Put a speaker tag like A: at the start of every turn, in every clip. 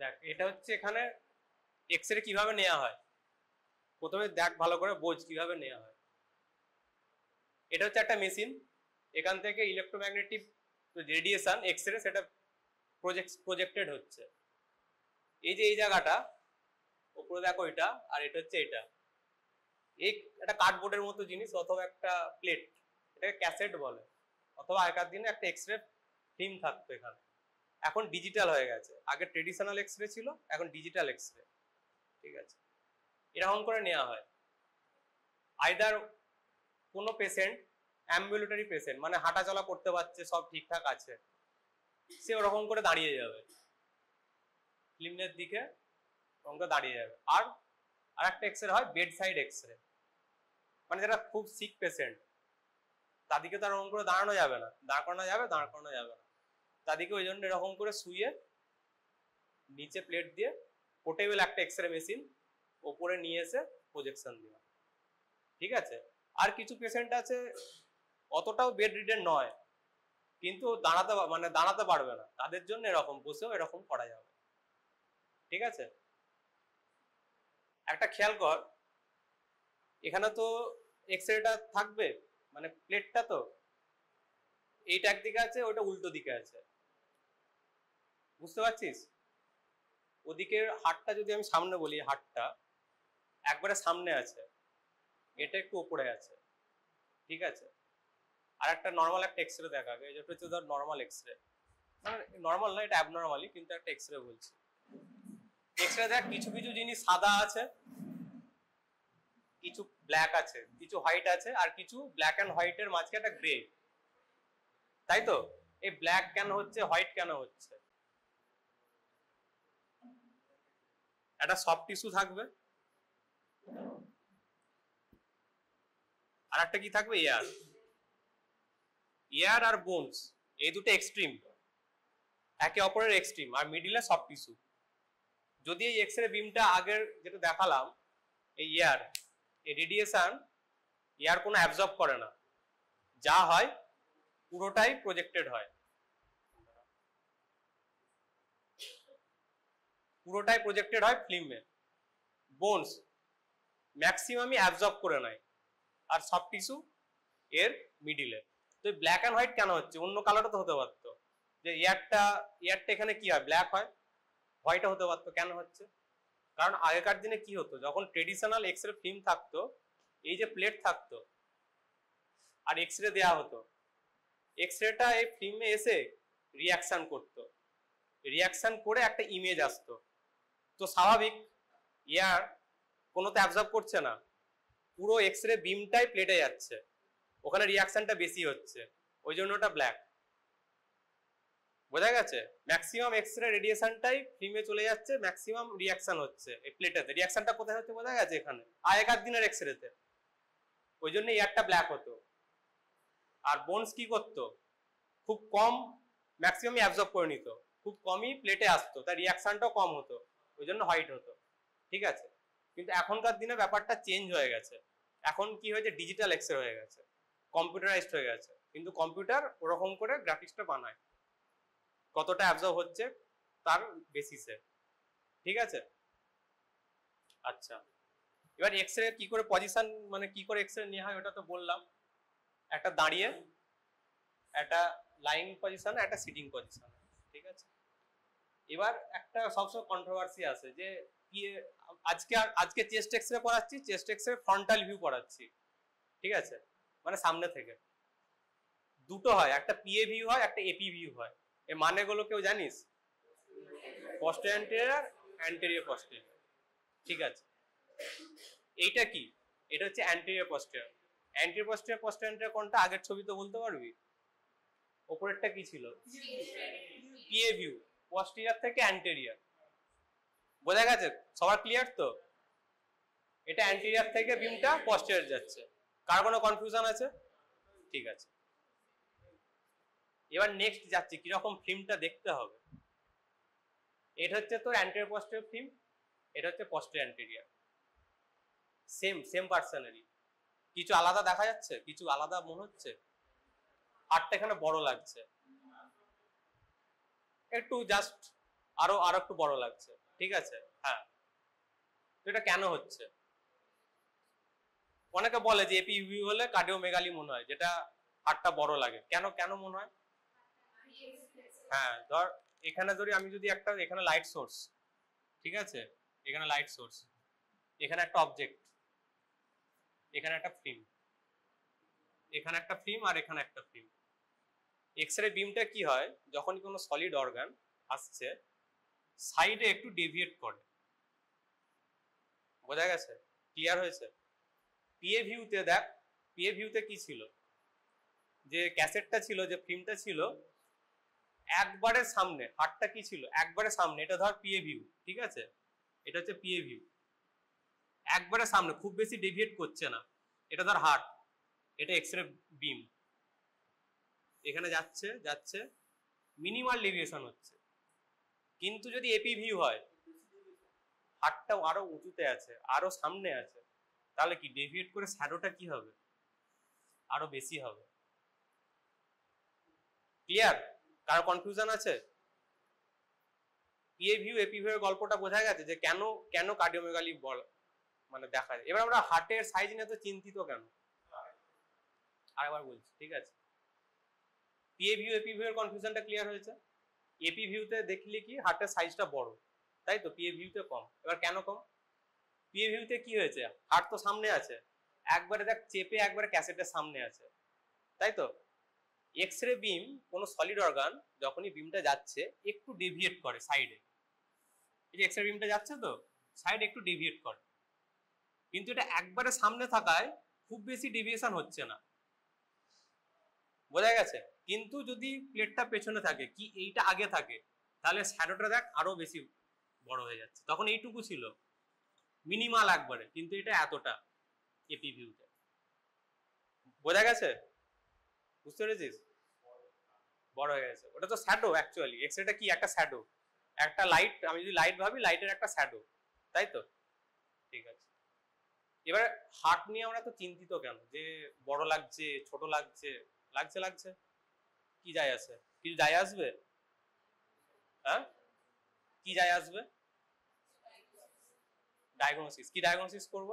A: দেখ এটা হচ্ছে এখানে এক্স-রে কিভাবে নেওয়া হয়, প্রথমে দেখ ভালো করে বোঝ কিভাবে নেওয়া হয়। এটা হচ্ছে একটা মেশিন, এখান থেকে ইলেকট্রোম্যাগনেটিক রেডিয়েশন এক্স-রে সেটা প্রজেক্টেড হচ্ছে। এই যে এই জায়গাটা উপরে দেখো এটা, আর এটা হচ্ছে এটা, এই একটা কার্ডবোর্ডের মতো জিনিস অথবা একটা প্লেট, এটাকে ক্যাসেট বলে, অথবা আগেকার দিনে একটা এক্স-রে ফিল্ম থাকতো এখানে। এখন ডিজিটাল হয়ে গেছে, আগে ট্রেডিশনাল এক্স-রে ছিল, এখন ডিজিটাল এক্স-রে। ঠিক আছে, এরকম করে নেওয়া হয়। আইদার কোনো পেশেন্ট অ্যাম্বুলেটরি পেশেন্ট, মানে হাঁটা চলা করতে পারছে, সব ঠিকঠাক আছে, সে ওরকম করে দাঁড়িয়ে যাবে, ফিল্মের দিকে ওরকম করে দাঁড়িয়ে যাবে। আর একটা এক্স-রে হয় বেড সাইড এক্স-রে, মানে যারা খুব সিক পেশেন্ট তাদেরকে তো আর ওরকম করে দাঁড়ানো যাবে না, দাঁড় করানো যাবে না, তাদেরকে ওই জন্য এরকম করে শুয়ে নিচে প্লেট দিয়ে পোর্টেবল একটা এক্স-রে মেশিন ওপরে নিয়ে এসে প্রজেকশন দেওয়া। ঠিক আছে, আর কিছু পেশেন্ট আছে অতটাও বেড রিডেন নয়, কিন্তু দাঁড়াতে পারবে না, তাদের জন্য এরকম বসেও এরকম করা যাবে। ঠিক আছে, একটা খেয়াল কর, এখানে তো এক্স-রেটা থাকবে, মানে প্লেটটা তো এইটা একদিকে আছে, ওটা উল্টো দিকে আছে, বুঝতে পারছিস? ওদিকের হাতটা যদি আমি সামনে বলি, হাতটা একবারে সামনে আছে, এটা একটু উপরে আছে। ঠিক আছে, আর একটা নর্মাল একটা এক্স-রে দেখাবে, যেটা হচ্ছে ধর নর্মাল এক্স-রে, মানে নর্মাল না, এটা অ্যাবনর্মালি, কিন্তু একটা এক্স-রে বলছি। এক্স-রে দেখ, কিছু কিছু জিনিস সাদা আছে, কিছু ব্ল্যাক আছে, কিছু হোয়াইট আছে, আর কিছু ব্ল্যাক অ্যান্ড হোয়াইটের মাঝখানে একটা গ্রে, তাই তো? এই ব্ল্যাক কেন হচ্ছে, হোয়াইট কেন হচ্ছে? একটা সফট টিস্যু থাকবে, আর একটা কি থাকবে, এয়ার আর বোনস, এই দুটো এক্সট্রিম, একে অপরের এক্সট্রিম, আর মিডিলে সফট টিস্যু। যদি এই এক্স-রে বিমটা আগের যেটা দেখালাম, এই এই রেডিয়েশন কোনো অ্যাবজর্ব করে না, যা হয় পুরোটাই প্রজেক্টেড হয়, ফিল্মে। বোনস ম্যাক্সিমামই অ্যাবজর্ব করে নেয়, আর সফট টিস্যু এর মিডিলে। তো ব্ল্যাক অ্যান্ড হোয়াইট কেন হচ্ছে? অন্য কালারও তো হতে পারতো, যে এয়ারটা এখানে কি হয়, ব্ল্যাক হয়, হোয়াইটও হতে পারতো, কেন হচ্ছে? কারণ আগেকার দিনে কি হতো, যখন ট্রেডিশনাল এক্স-রে ফিল্ম থাকতো, এই যে প্লেট থাকতো আর এক্স-রে দেওয়া হতো, এক্স-রেটা এই ফিল্মে এসে রিয়াকশন করতো, রিয়াকশন করে একটা ইমেজ আসতো। তো স্বাভাবিক, এয়ার কোনো তো অ্যাবজর্ব করছে না, পুরো এক্স-রে বিমটাই প্লেটে যাচ্ছে, ওখানে রিয়াকশনটা বেশি হচ্ছে, ওই জন্য ওটা ব্ল্যাক। বোঝা গেছে? ম্যাক্সিমাম এক্স-রে রেডিয়েশনটাই ফিল্মে চলে যাচ্ছে, ম্যাক্সিমাম রিয়াকশন হচ্ছে এই প্লেটেতে। রিয়াকশনটা কোথায় হচ্ছে বোঝা গেছে? এখানে আগেকার দিনের এক্স-রেতে, ওই জন্য এয়ারটা ব্ল্যাক হতো। আর বোনস কি করতো, খুব কম, ম্যাক্সিমাম অ্যাবজর্ব করে নিত, খুব কমই প্লেটে আসতো, তার রিয়াকশনটাও কম হতো, ওই জন্য হোয়াইট হতো। ঠিক আছে, কিন্তু এখনকার দিনে ব্যাপারটা চেঞ্জ হয়ে গেছে, এখন কি হয়েছে, ডিজিটাল এক্স-রে হয়ে গেছে, কম্পিউটারাইজড হয়ে গেছে, কিন্তু কম্পিউটার ওরকম করে গ্রাফিক্সটা বানায় কতটা অ্যাবজর্ব হচ্ছে তার বেসিসে। ঠিক আছে, আচ্ছা, এবার এক্স-রে কি করে পজিশন, মানে কি করে এক্স-রে নেওয়া হয় ওটা তো বললাম, একটা দাঁড়িয়ে, একটা লাইং পজিশন, একটা সিটিং পজিশন। ঠিক আছে, এবার একটা সবসময় কন্ট্রোভার্সি আছে যে আজকে চেস্ট এক্স-রে করাচ্ছি, চেস্ট এক্স-রে ফ্রন্টাল ভিউ করাচ্ছি। ঠিক আছে, মানে সামনে থেকে। দুটো হয়, একটা পিএ ভিউ হয়, একটা এপি ভিউ হয়। এর মানেগুলো কেউ জানিস? Posterior anterior, anterior posterior. ঠিক আছে, এইটা কি? এটা হচ্ছে anterior posterior. Anterior posterior, posterior কোনটা আগের ছবি তো বলতে পারবি? ওপরেরটা কি ছিল? পিএ ভিউ, পস্টেরিয়র থেকে অ্যান্টেরিয়র। বোঝা গেছে? সবার ক্লিয়ার তো? এটা অ্যান্টেরিয়র থেকে বিমটা পস্টেরিয়র যাচ্ছে, কার কোনো কনফিউশন আছে? ঠিক আছে, এবার নেক্সট যাচ্ছি কিরকম ফিল্মটা দেখতে হবে। এটা হচ্ছে তোর অ্যান্টেরিয়র পস্টেরিয়র ফিল্ম, এটা হচ্ছে পস্টেরিয়র অ্যান্টেরিয়র, সেম পার্সনেরই। কিছু আলাদা দেখা যাচ্ছে, কিছু আলাদা মনে হচ্ছে, হাতটা এখানে বড় লাগছে, একটু জাস্ট আরো আরো একটু বড় লাগছে, ঠিক আছে। হ্যাঁ, তো এটা কেন হচ্ছে? অনেকে বলে যে এপিভিউ হলে কার্ডিওমেগালি মনে হয়, যেটা হার্টটা বড় লাগে। কেন কেন মনে হয়? হ্যাঁ, ধর এখানে ধরি আমি যদি একটা, এখানে লাইট সোর্স, ঠিক আছে, এখানে লাইট সোর্স, এখানে একটা অবজেক্ট, এখানে একটা ফিল্ম, এখানে একটা ফিল্ম আর এখানে একটা ফিল্ম। এক্স রে বিমটা কি হয়, যখন কোনো সলিড অর্গান আসছে সাইডে একটু ডেভিয়েট করে। বোঝা গেছে? ক্লিয়ার হয়েছে? পিএ ভিউতে দেখ, পিএ ভিউতে কি ছিল, যে ক্যাসেটটা ছিল, যে ফিল্মটা ছিল একবারে সামনে, হার্টটা কি ছিল একবারে সামনে, এটা ধর পিএ ভিউ, ঠিক আছে, এটা হচ্ছে পিএ ভিউ, একবারে সামনে, খুব বেশি ডেভিয়েট করছে না। এটা ধর হার্ট, এটা এক্সরে বিম, এখানে যাচ্ছে যাচ্ছে, মিনিমাল ডেভিয়েশন হচ্ছে। কিন্তু যদি এপি ভিউ হয়, হার্টটাও আরো উঁচুতে আছে, আরো সামনে আছে, তাহলে কি ডেভিয়েট করে শ্যাডোটা কি হবে, আরো বেশি হবে। ক্লিয়ার? কারো কনফিউশন আছে? পিএ ভিউ এপি ভিউ এর গল্পটা বোঝা গেছে, যে কেন কেন কার্ডিওমেগালি মানে দেখা যায়। এবার আমরা হার্টের সাইজ নিয়ে তো চিন্তিত কেন, আরেকবার বলছি, ঠিক আছে। পিএ ভিউ এপি ভিউ এর কনফিউশনটা ক্লিয়ার হয়েছে? এপি ভিউতে দেখলে কি হার্টের সাইজটা বড়, তাই তো, পিএ ভিউতে কম। এবার কেন কম? পিএ ভিউতে কি হয়েছে, হার্ট তো সামনে আছে, একবারে দেখ চেপে একবারে ক্যাসেটের সামনে আছে, তাই তো। এক্স রে বিম, কোনো সলিড অর্গান যখনই বিমটা যাচ্ছে একটু ডেভিয়েট করে সাইডে, এই যে এক্স রে বিমটা যাচ্ছে তো সাইডে একটু ডেভিয়েট করে, কিন্তু এটা একবারে সামনে থাকায় খুব বেশি ডেভিয়েশন হচ্ছে না। বোঝা গেছে? কিন্তু যদি প্লেটটা পেছনে থাকে, কি এইটা আগে থাকে, তাহলে শ্যাডোটা দেখ আরো বেশি বড় হয়ে যাচ্ছে। তখন এইটুকু ছিল মিনিমাল একবারে, কিন্তু এটা এতটা এপি ভিউতে। বোঝা গেছে? বুঝতে পেরেছিস? বড় হয়ে গেছে, ওটা তো শ্যাডো অ্যাকচুয়ালি। এক্সরেটা কি, একটা শ্যাডো, একটা লাইট, আমি যদি লাইট ভাবি, লাইটের একটা শ্যাডো, তাই তো, ঠিক আছে। এবার হার্ট নিয়ে আমরা তো চিন্তিত কেন, যে বড় লাগছে, ছোট লাগছে, লাগছে লাগছে, কি যায় আসে? কিছু যায় আসবে? হ্যাঁ, কি যায় আসবে? ডায়াগনোসিস, কি ডায়াগনোসিস করব?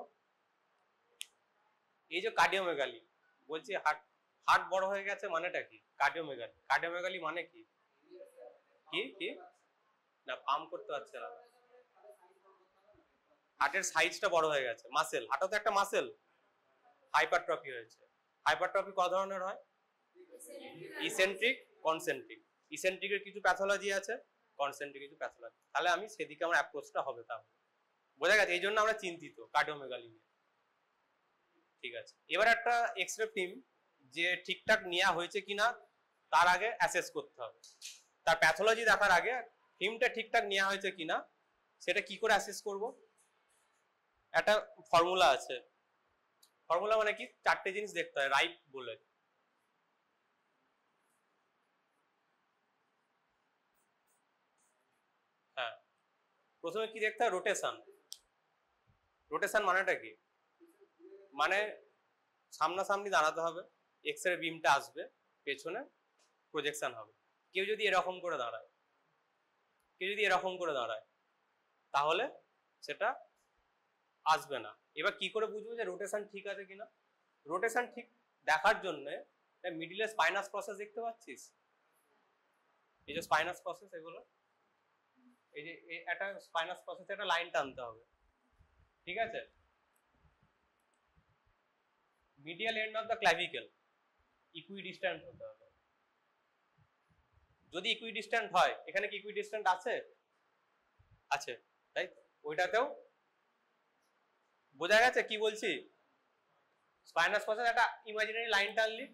A: এই যে কার্ডিওমেগালি বলছি, হার্ট হার্ট বড় হয়ে গেছে মানেটা কি? কার্ডিওমেগালি, কার্ডিওমেগালি মানে কি? কি কি না, পাম্প করতে পারছে না, হার্টের সাইজটা বড় হয়ে গেছে, মাসেল, হার্টও তো একটা মাসেল, হাইপারট্রফি হয়েছে। হাইপারট্রফি কত ধরনের হয়? Eccentric, concentric. ইসেন্ট্রিকের কিছু প্যাথোলজি আছে, কনসেন্ট্রিক কিছু প্যাথোলজি, তাহলে আমি সেদিকে আমার অ্যাপ্রোচটা হবে। তাহলে বোঝা গেছে? এই জন্য আমরা চিন্তিত কার্ডিওমেগালি নিয়ে, ঠিক আছে। এবার একটা এক্সরে ফিল্ম যে ঠিকঠাক নেওয়া হয়েছে কিনা তার আগে অ্যাসেস করতে হবে, তার প্যাথোলজি দেখার আগে ফিল্মটা ঠিকঠাক নেওয়া হয়েছে কিনা সেটা কি করে অ্যাসেস করব? একটা ফর্মুলা আছে, ফর্মুলা মানে কি, চারটে জিনিস দেখতে হয়, রাইট বলে। হ্যাঁ, প্রথমে কি দেখতে হয়, রোটেশন। রোটেশন মানেটা কি, মানে সামনাসামনি দাঁড়াতে হবে, এক্স রে বিমটা আসবে, পেছনে প্রজেকশন হবে। কেউ যদি এরকম করে দাঁড়ায়, কেউ যদি এরকম করে দাঁড়ায়, তাহলে সেটা আসবে না। এবার কি করে বুঝবো যে রোটেশন ঠিক আছে কিনা? রোটেশন ঠিক দেখার জন্য মিডিলে স্পাইনাস প্রসেস দেখতে পাচ্ছিস, এই যে স্পাইনাস প্রসেস, এগুলো এই যে একটা স্পাইনাস প্রসেসে একটা লাইন টানতে হবে, ঠিক আছে। মিডিয়াল এন্ড অফ দ্য ক্লাভিকেল ইকুইডিস্ট্যান্ট হতে হবে। যদি ইকুইডিস্ট্যান্ট হয়, এখানে কি ইকুইডিস্ট্যান্ট আছে? আছে, তাই ওইটাতেও বোঝা গেছে কি বলছি। স্পাইনাস প্রসেস একটা ইমাজিনারি লাইন টানলি,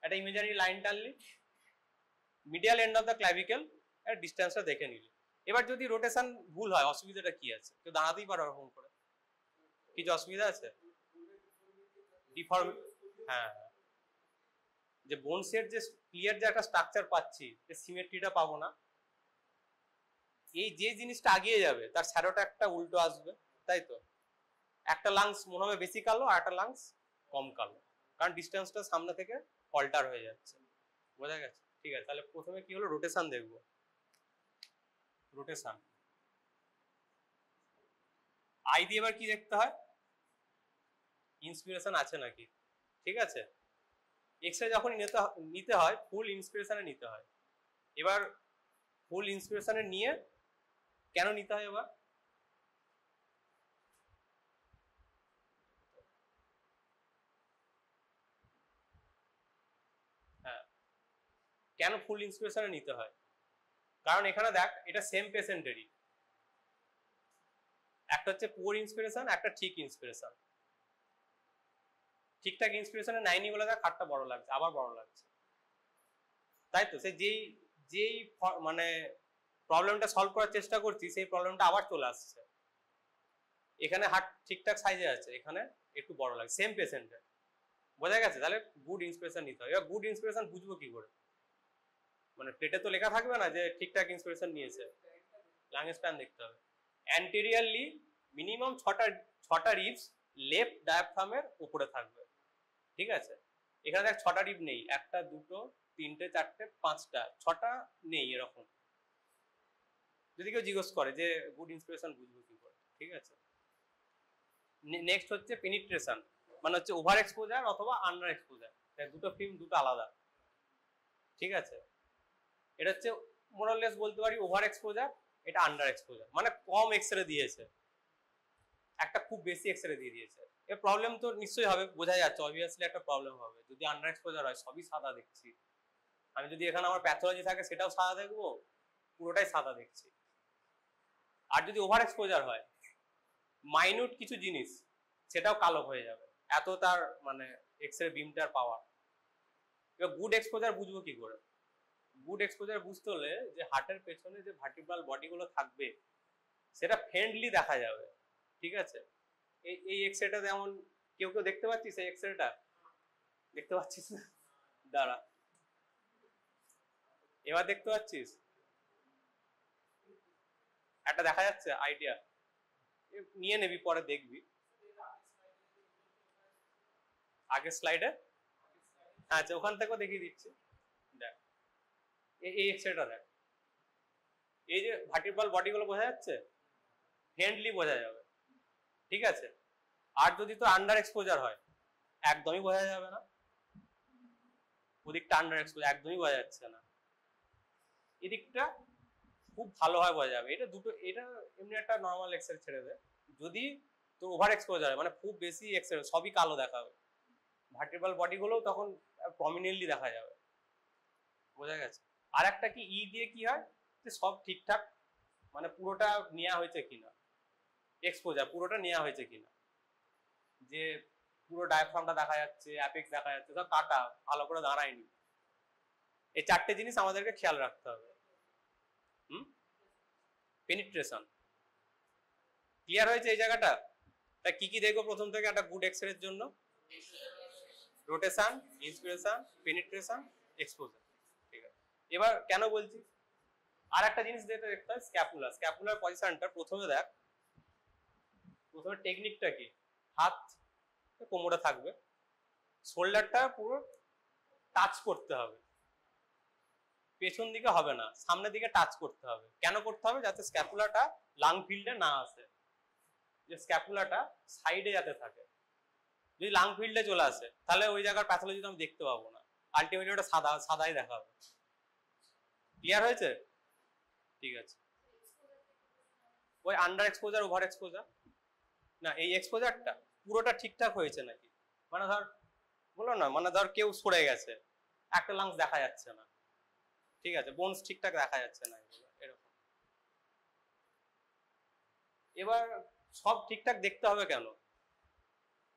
A: একটা ইমাজিনারি লাইন টানলি, medial end of the clavicle এর ডিসটেন্সটা দেখে নিলি। এবার যদি রোটেশন ভুল হয়, অসুবিধাটা কি আছে? কেউ দাঁড়াতেই পারো এরকম করে, কিছু অসুবিধা আছে? ডিফর্ম, হ্যাঁ, যে বোনসের যে ক্লিয়ার যে একটা স্ট্রাকচার পাচ্ছি, যে সিমেট্রিটা পাবো না, এই যে জিনিসটা আগিয়ে যাবে তার শ্যাডোটা একটা উল্টো আসবে, তাই তো। একটা লাংস মনে হবে বেশি কালো আর একটা লাংস কম কালো, কারণ ডিস্টেন্সটা সামনে থেকে অল্টার হয়ে যাচ্ছে। বোঝা গেছে? ঠিক আছে, তাহলে প্রথমে কি হলো, রোটেশন দেখবো। রোটেশন আই দিয়ে এবার কি দেখতে হয়, ইন্সপিরেশন আছে নাকি। ঠিক আছে, এক্সরে যখন নিতে হয় ফুল ইন্সপিরেশনে নিতে হয়। এবার ফুল ইন্সপিরেশনে নিয়ে কেন নিতে হয় এবার, হ্যাঁ কেন ফুল ইন্সপিরেশনে নিতে হয়, কারণ এখানে দেখ এটা সেম পেশেন্টেরই, একটা হচ্ছে পুয়ার ইন্সপিরেশন, একটা ঠিক ইন্সপিরেশন। ঠিকঠাক ইন্সপিরেশনে নাইনি বলে দেখ হাতটা বড় লাগছে, আবার বড় লাগছে, তাই তো। সে যেই যেই মানে প্রবলেমটা সলভ করার চেষ্টা করছি সেই প্রবলেমটা আবার চলে আসছে। এখানে হার্ট ঠিকঠাক সাইজে আছে, এখানে একটু বড় লাগে, সেম পেশেন্টের, বোঝা গেছে। তাহলে গুড ইন্সপিরেশন নিতে হবে। এবার গুড ইন্সপিরেশন বুঝবো কি করে, মানে প্লেটে তো লেখা থাকবে না যে ঠিকঠাক ইন্সপিরেশন নিয়েছে, লাং স্প্যান দেখতে হবে। অ্যান্টেরিয়ারলি মিনিমাম ছটা রিবস লেফট ডায়াফ্রামের উপরে থাকবে। ঠিক আছে, এখানে দেখ 6টা রিব নেই, 1টা 2টো 3টে 4টে 5টা 6টা নেই এরকম। যদি কেউ জিজ্ঞেস করে যে গুড ইন্সপিরেশন বুঝবো কি করে, ঠিক আছে। নেক্সট হচ্ছে পেনিট্রেশন, মানে হচ্ছে ওভার এক্সপোজার অথবা আন্ডার এক্সপোজার, দুটো ফিল্ম দুটো আলাদা। ঠিক আছে, এটা হচ্ছে মোরাললেস বলতে পারি ওভার এক্সপোজার, এটা আন্ডার এক্সপোজার, মানে কম এক্সরে দিয়েছে, একটা খুব বেশি এক্সরে দিয়ে দিয়েছে। এর প্রবলেম তো নিশ্চয়ই হবে, বোঝা যাচ্ছে অবভিয়াসলি একটা প্রবলেম হবে। যদি আন্ডার এক্সপোজার হয় সবই সাদা দেখছি, আমি যদি এখানে আমার প্যাথোলজি থাকে সেটাও সাদা দেখবো, পুরোটাই সাদা দেখছি। আর যদি ওভার এক্সপোজার হয় মাইনিউট কিছু জিনিস সেটাও কালো হয়ে যাবে, এত তার মানে এক্সরে বিমটার পাওয়ার। এবার গুড এক্সপোজার বুঝবো কি করে, গুড এক্সপোজার বুঝতে হলে যে হার্টের পেছনে যে ভার্টিব্রাল বডিগুলো থাকবে সেটা ফ্রেন্ডলি দেখা যাবে। ঠিক আছে, এই এক্সরেটা যেমন কেউ কেউ দেখতে পাচ্ছিস, এই এক্সরেটা দেখতে পাচ্ছিস না, দাঁড়া এবার দেখতে পাচ্ছিস, একটা দেখা যাচ্ছে আইডিয়া, নিয়ে নেবি পরে দেখবি আগের স্লাইডে। আচ্ছা ওখান থেকেও দেখিয়ে দিচ্ছি, দেখ এই এক্সরেটা দেখ, এই যে ভার্টিব্রাল বডিগুলো বোঝা যাচ্ছে, ফ্রেন্ডলি বোঝা যাবে। ঠিক আছে, আর যদি তো আন্ডার এক্সপোজার হয় একদমই বোঝা যাবে না, ওদিকটা আন্ডার এক্সপোজার একদমই বোঝা যাচ্ছে না, এদিকটা খুব ভালোভাবে বোঝা যাবে। এটা দুটো, এটা এমনি একটা নর্মাল এক্সরে ছেড়ে দেয়, যদি তোর ওভার এক্সপোজার হয় মানে খুব বেশি এক্সরে সবই কালো দেখাবে, ভার্টিব্রাল বডিগুলোও তখন প্রমিনেন্টলি দেখা যাবে, বোঝা গেছে। আর একটা কি ই দিয়ে কি হয় যে সব ঠিকঠাক মানে পুরোটা নেওয়া হয়েছে কিনা, এক্সপোজার পুরোটা নেওয়া হয়েছে কিনা, যে পুরো ডায়াফ্রামটা দেখা যাচ্ছে, অ্যাপেক্স দেখা যাচ্ছে, সব কাটা ভালো করে দাঁড়ায়নি। এই 4টে জিনিস আমাদেরকে খেয়াল রাখতে হবে। পেনিট্রেশন ক্লিয়ার হয়েছে এই জায়গাটা। তা কি কি দেখবো প্রথম থেকে একটা গুড এক্সরের জন্য, রোটেশন, ইন্সপিরেশন, পেনিট্রেশন, এক্সপোজার। ঠিক আছে, এবার কেন বলছি, আর একটা জিনিস যেটা দেখতে হয় স্ক্যাপুলা, স্ক্যাপুলার পজিশনটা প্রথমে দেখ, প্রথমে টেকনিকটা কি, হাত কোমরে থাকবে, শোল্ডারটা পুরো টাচ করতে হবে, পেছন দিকে হবে না, সামনের দিকে টাচ করতে হবে। কেন করতে হবে, যাতে স্ক্যাপুলাটা লাং ফিল্ডে না আসে, যে স্ক্যাপুলাটা সাইডে যাতে থাকে। যদি লাং ফিল্ডে চলে আসে তাহলে ওই জায়গার প্যাথোলজি তো আমি দেখতে পাবো না, আলটিমেটলি ওটা সাদাই দেখাবে। ক্লিয়ার হয়েছে, ঠিক আছে। ওই আন্ডার এক্সপোজার ওভার এক্সপোজার, না এই এক্সপোজারটা পুরোটা ঠিকঠাক হয়েছে নাকি, মানে ধর বলো না, মানে ধর কেউ সরে গেছে, একটা লাংস দেখা যাচ্ছে না, ঠিক আছে, বোনস ঠিকঠাক দেখা যাচ্ছে না, এরকম। এবার সব ঠিকঠাক দেখতে হবে কেন,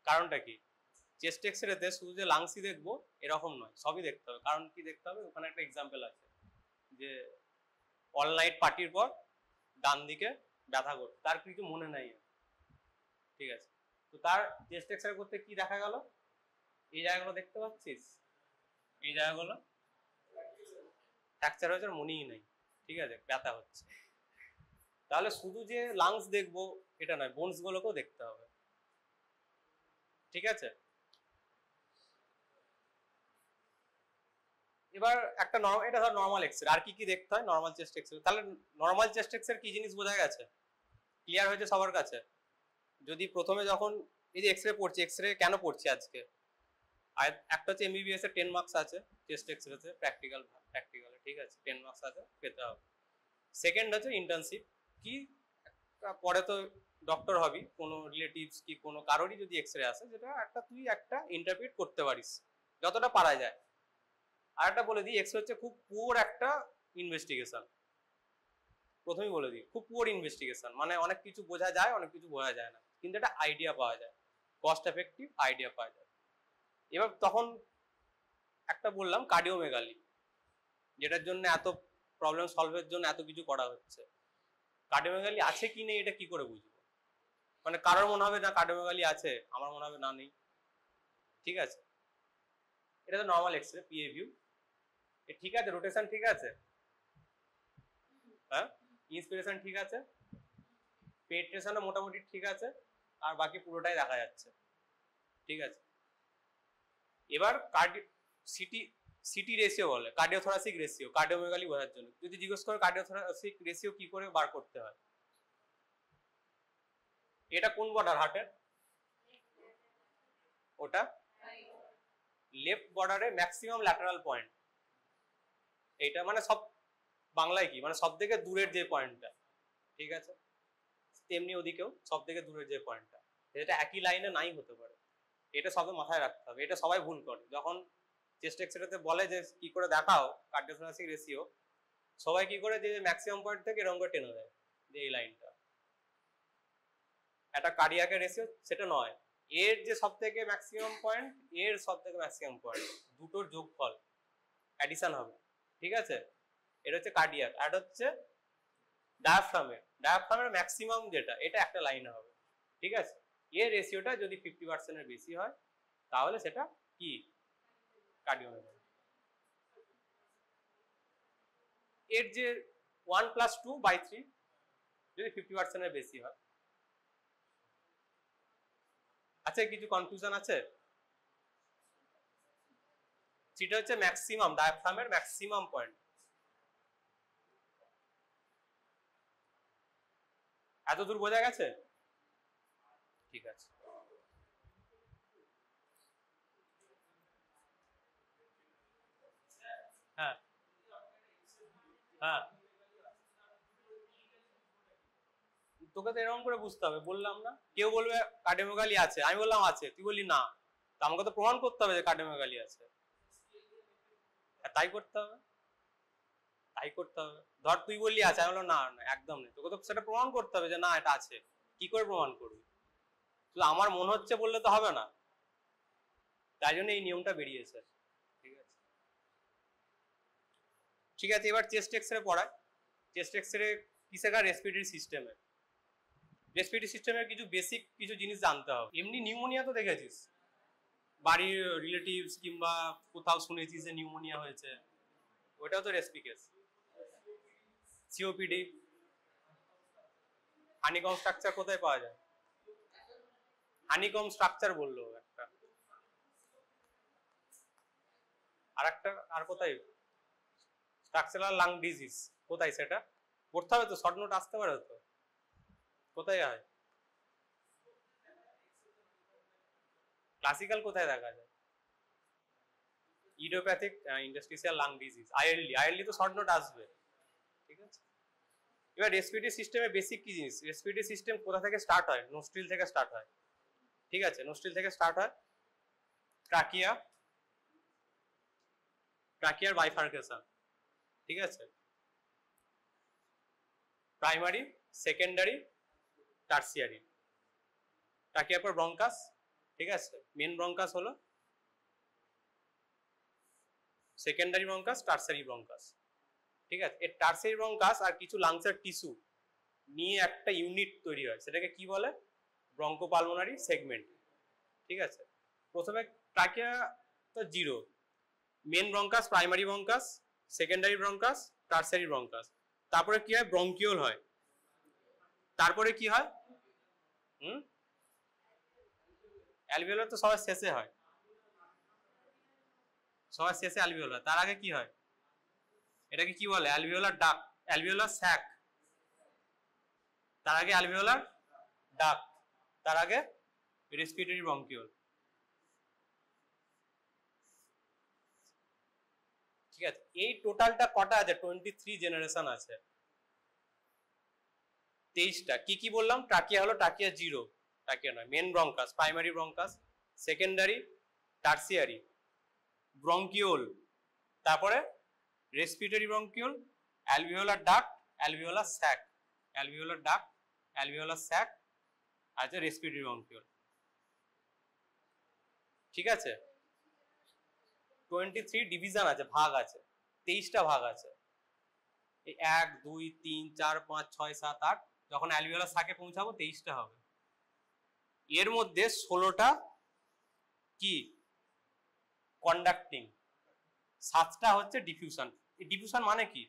A: কারণটা কি, চেস্ট এক্সরেতে শুধু যে লাংসই দেখবো এরকম নয়, সবই দেখতে হবে। কারণ কি দেখতে হবে, ওখানে একটা এক্সাম্পল আছে যে অল নাইট পার্টির পর ডান দিকে ব্যথা করছে, তার কিছু মনে নাই, ঠিক আছে, তো তার চেস্ট এক্সরে করতে কি দেখা গেল, এই জায়গাগুলো দেখতে পাচ্ছিস, এই জায়গাগুলো ফ্র্যাকচার হয়েছে মনেই নেই, ঠিক আছে, ব্যথা হচ্ছে। তাহলে শুধু যে লাংস দেখবো এটা নয়, বোনস গুলোকেও দেখতে হবে, ঠিক আছে। এবার একটা এটা ধর নর্মাল এক্সরে, আর কি কি দেখতে হয় নর্মাল চেস্ট এক্সরে। তাহলে নর্মাল চেস্ট এক্সরে কি জিনিস বোঝা গেছে, ক্লিয়ার হয়েছে সবার কাছে? যদি প্রথমে যখন এই যে এক্সরে পড়ছি, এক্সরে কেন পড়ছি আজকে, আর একটা হচ্ছে এমবিবিএস এর 10 মার্কস আছে চেস্ট এক্সরেতে, প্র্যাকটিক্যালে, ঠিক আছে, 10 মার্কস আছে, পেতে হবে। সেকেন্ড হচ্ছে ইন্টার্নশিপ, কি পরে তো ডক্টর হবি, কোনো রিলেটিভস কি কোনো কারোরই যদি এক্সরে আসে, যেটা তুই একটা ইন্টারপ্রিট করতে পারিস যতটা পারা যায়। আর একটা বলে দিই, এক্সরে হচ্ছে খুব পুয়ার একটা ইনভেস্টিগেশন, প্রথমেই বলে দিই, খুব পুয়ার ইনভেস্টিগেশন, মানে অনেক কিছু বোঝা যায়, অনেক কিছু বোঝা যায় না, কিন্তু একটা আইডিয়া পাওয়া যায়, কস্ট এফেক্টিভ আইডিয়া পাওয়া যায়। এবার তখন একটা বললাম কার্ডিওমেগালি, যেটার জন্য এত প্রবলেম সলভের জন্য এত কিছু করা হচ্ছে, কার্ডিওমেগালি আছে কি নেই এটা কি করে বুঝবো? মানে কারোর মনে হবে না কার্ডিওমেগালি আছে, আমার মনে হবে না নেই, ঠিক আছে। এটা তো নর্মাল এক্সরে পিএ ভিউ, ঠিক আছে, রোটেশন ঠিক আছে, হ্যাঁ, ইন্সপিরেশন ঠিক আছে, পেনিট্রেশনও মোটামুটি ঠিক আছে, আর বাকি পুরোটাই দেখা যাচ্ছে, ঠিক আছে। এবার সিটি রেশিও বলে, কার্ডিওথোরাসিক রেশিও, কার্ডিওমেগালি বোঝার জন্য যদি জিজ্ঞেস করে কার্ডিওথোরাসিক রেশিও কি করে বার করতে হয়, এটা কোন বর্ডার হার্টের, ওটা লেফট বর্ডারে ম্যাক্সিমাম ল্যাটারাল পয়েন্ট, এইটা মানে সব বাংলায় কি মানে সব থেকে দূরের যে পয়েন্টটা, ঠিক আছে, তেমনি ওদিকেও সব থেকে দূরের যে পয়েন্টটা, এটা একই লাইনে নাই হতে পারে, এটা সবে মাথায় রাখতে হবে। এটা সবাই ভুল করে, যখন চেস্ট এক্সরেতে বলে যে কি করে দেখাও কার্ডিওথোরাসিক রেশিও, সবাই কি করে যে ম্যাক্সিমাম পয়েন্ট থেকে এরকম করে টেনে দেয় যে এই লাইনটা একটা কার্ডিয়াকের রেশিও, সেটা নয়, এর যে সব থেকে ম্যাক্সিমাম পয়েন্ট, এর সব থেকে ম্যাক্সিমাম পয়েন্ট, দুটোর যোগফল অ্যাডিশন হবে, ঠিক আছে, এটা হচ্ছে কার্ডিয়াক। আর হচ্ছে ডায়াফ্রামের ম্যাক্সিমাম যেটা, এটা একটা লাইনে হবে, ঠিক আছে, এর রেশিওটা যদি 50% এর বেশি হয় তাহলে সেটা কি কার্ডিওমেগালি। এর যে 1+2/3 যদি 50% এর বেশি হয়, আচ্ছা কিছু কনফিউশন আছে, সেটা হচ্ছে ম্যাক্সিমাম, ডায়াফ্রামের ম্যাক্সিমাম পয়েন্ট, এত দূর বোঝা গেছে, ঠিক আছে। হ্যাঁ হ্যাঁ, তোকে তো এরকম করে বুঝতে হবে, বললাম না, কেউ বলবে কার্ডিওমেগালি আছে, আমি বললাম আছে, তুই বললি না, তো আমাকে তো প্রমাণ করতে হবে যে কার্ডিওমেগালি আছে, তাই করতে হবে, ধর তুই বললি আছে, আমি বললাম না না একদম নেই, তোকে তো সেটা প্রমাণ করতে হবে যে না এটা আছে, কি করে প্রমাণ করবি, শুধু আমার মনে হচ্ছে বললে তো হবে না, তাই জন্য এই নিয়মটা বেরিয়েছে, ঠিক আছে। ঠিক আছে, এবার চেস্ট এক্সরে পড়ায়, চেস্ট এক্সরে কিসেকার রেসপিরেটরি সিস্টেমের, রেসপিরেটরি সিস্টেমের কিছু বেসিক কিছু জিনিস জানতে হবে। এমনি নিউমোনিয়া তো দেখেছিস, বাড়ির রিলেটিভস কিংবা কোথাও শুনেছিস যে নিউমোনিয়া হয়েছে, ওটাও তো রেসপিকেস। সিওপিডি, হানিকম স্ট্রাকচার কোথায় পাওয়া যায়, হানিকম স্ট্রাকচার বললো একটা, আর কোথায় স্ট্রাকচারাল লাং ডিজিজ, কোথায় সেটা পড়তে হবে তো, শর্ট নোট আসতে পারে তো, কোথায় হয়, ক্লাসিক্যাল কোথায় দেখা যায়, idiopathic interstitial lung disease, ILD তো শর্ট নোট আসবে, ঠিক আছে। এবার রেসপিরেটরি সিস্টেমে বেসিক কি জিনিস, রেসপিরেটরি সিস্টেম কোথা থেকে স্টার্ট হয়, নোস্ট্রিল থেকে স্টার্ট হয়, ঠিক আছে, নোস্ট্রিল থেকে স্টার্ট হয়, ট্রাকিয়ার বাইফার্কেশন, ঠিক আছে, প্রাইমারি, সেকেন্ডারি, টার্সিয়ারি, ট্রাকিয়ার পর ব্রঙ্কাস, ঠিক আছে, মেন ব্রঙ্কাস হলো, সেকেন্ডারি ব্রঙ্কাস, টার্সিয়ারি ব্রঙ্কাস, ঠিক আছে। এর টার্সিয়ারি ব্রঙ্কাস আর কিছু লাংসের টিস্যু নিয়ে একটা ইউনিট তৈরি হয়, সেটাকে কি বলে, ব্রঙ্কোপালমোনারি সেগমেন্ট, ঠিক আছে। প্রথমে ট্রাকিয়া তো zero, main bronchus, primary bronchus, secondary bronchus, tertiary bronchus, তারপরে কি হয়, ব্রঙ্কিওল হয়, তারপরে কি হয়, অ্যালভিওলার তো সবার শেষে হয়, সবার শেষে অ্যালভিওলার, তার আগে কি হয়, এটাকে কি বলে? অ্যালভিওলার ডাক্ট, অ্যালভিওলার স্যাক, তার আগে অ্যালভিওলার ডাক্ট, তার আগে রেসপিরেটরি ব্রঙ্কিউল। ঠিক আছে, এই টোটালটা কটা আছে? 23 জেনারেশন আছে। 23টা। কি কি বললাম? ট্রাকিয়া হলো, ট্রাকিয়া জিরো, ট্রাকিয়া নয়, main bronchus, primary bronchus, secondary, tertiary, bronchiole, তারপরে respiratory bronchiole, alveolar duct, alveolar sac, alveolar duct, alveolar sac, আছে রেসপিরেটরি ব্রঙ্কিউল। ঠিক আছে, 23 ডিভিশন আছে, ভাগ আছে, 23টা ভাগ আছে। এই 1 2 3 4 5 6 7 8, যখন অ্যালভিওলার স্যাকে পৌঁছাবো 23টা হবে। এর মধ্যে 16টা কি কন্ডাক্টিং, 7টা হচ্ছে ডিফিউশন। এই ডিফিউশন মানে কি?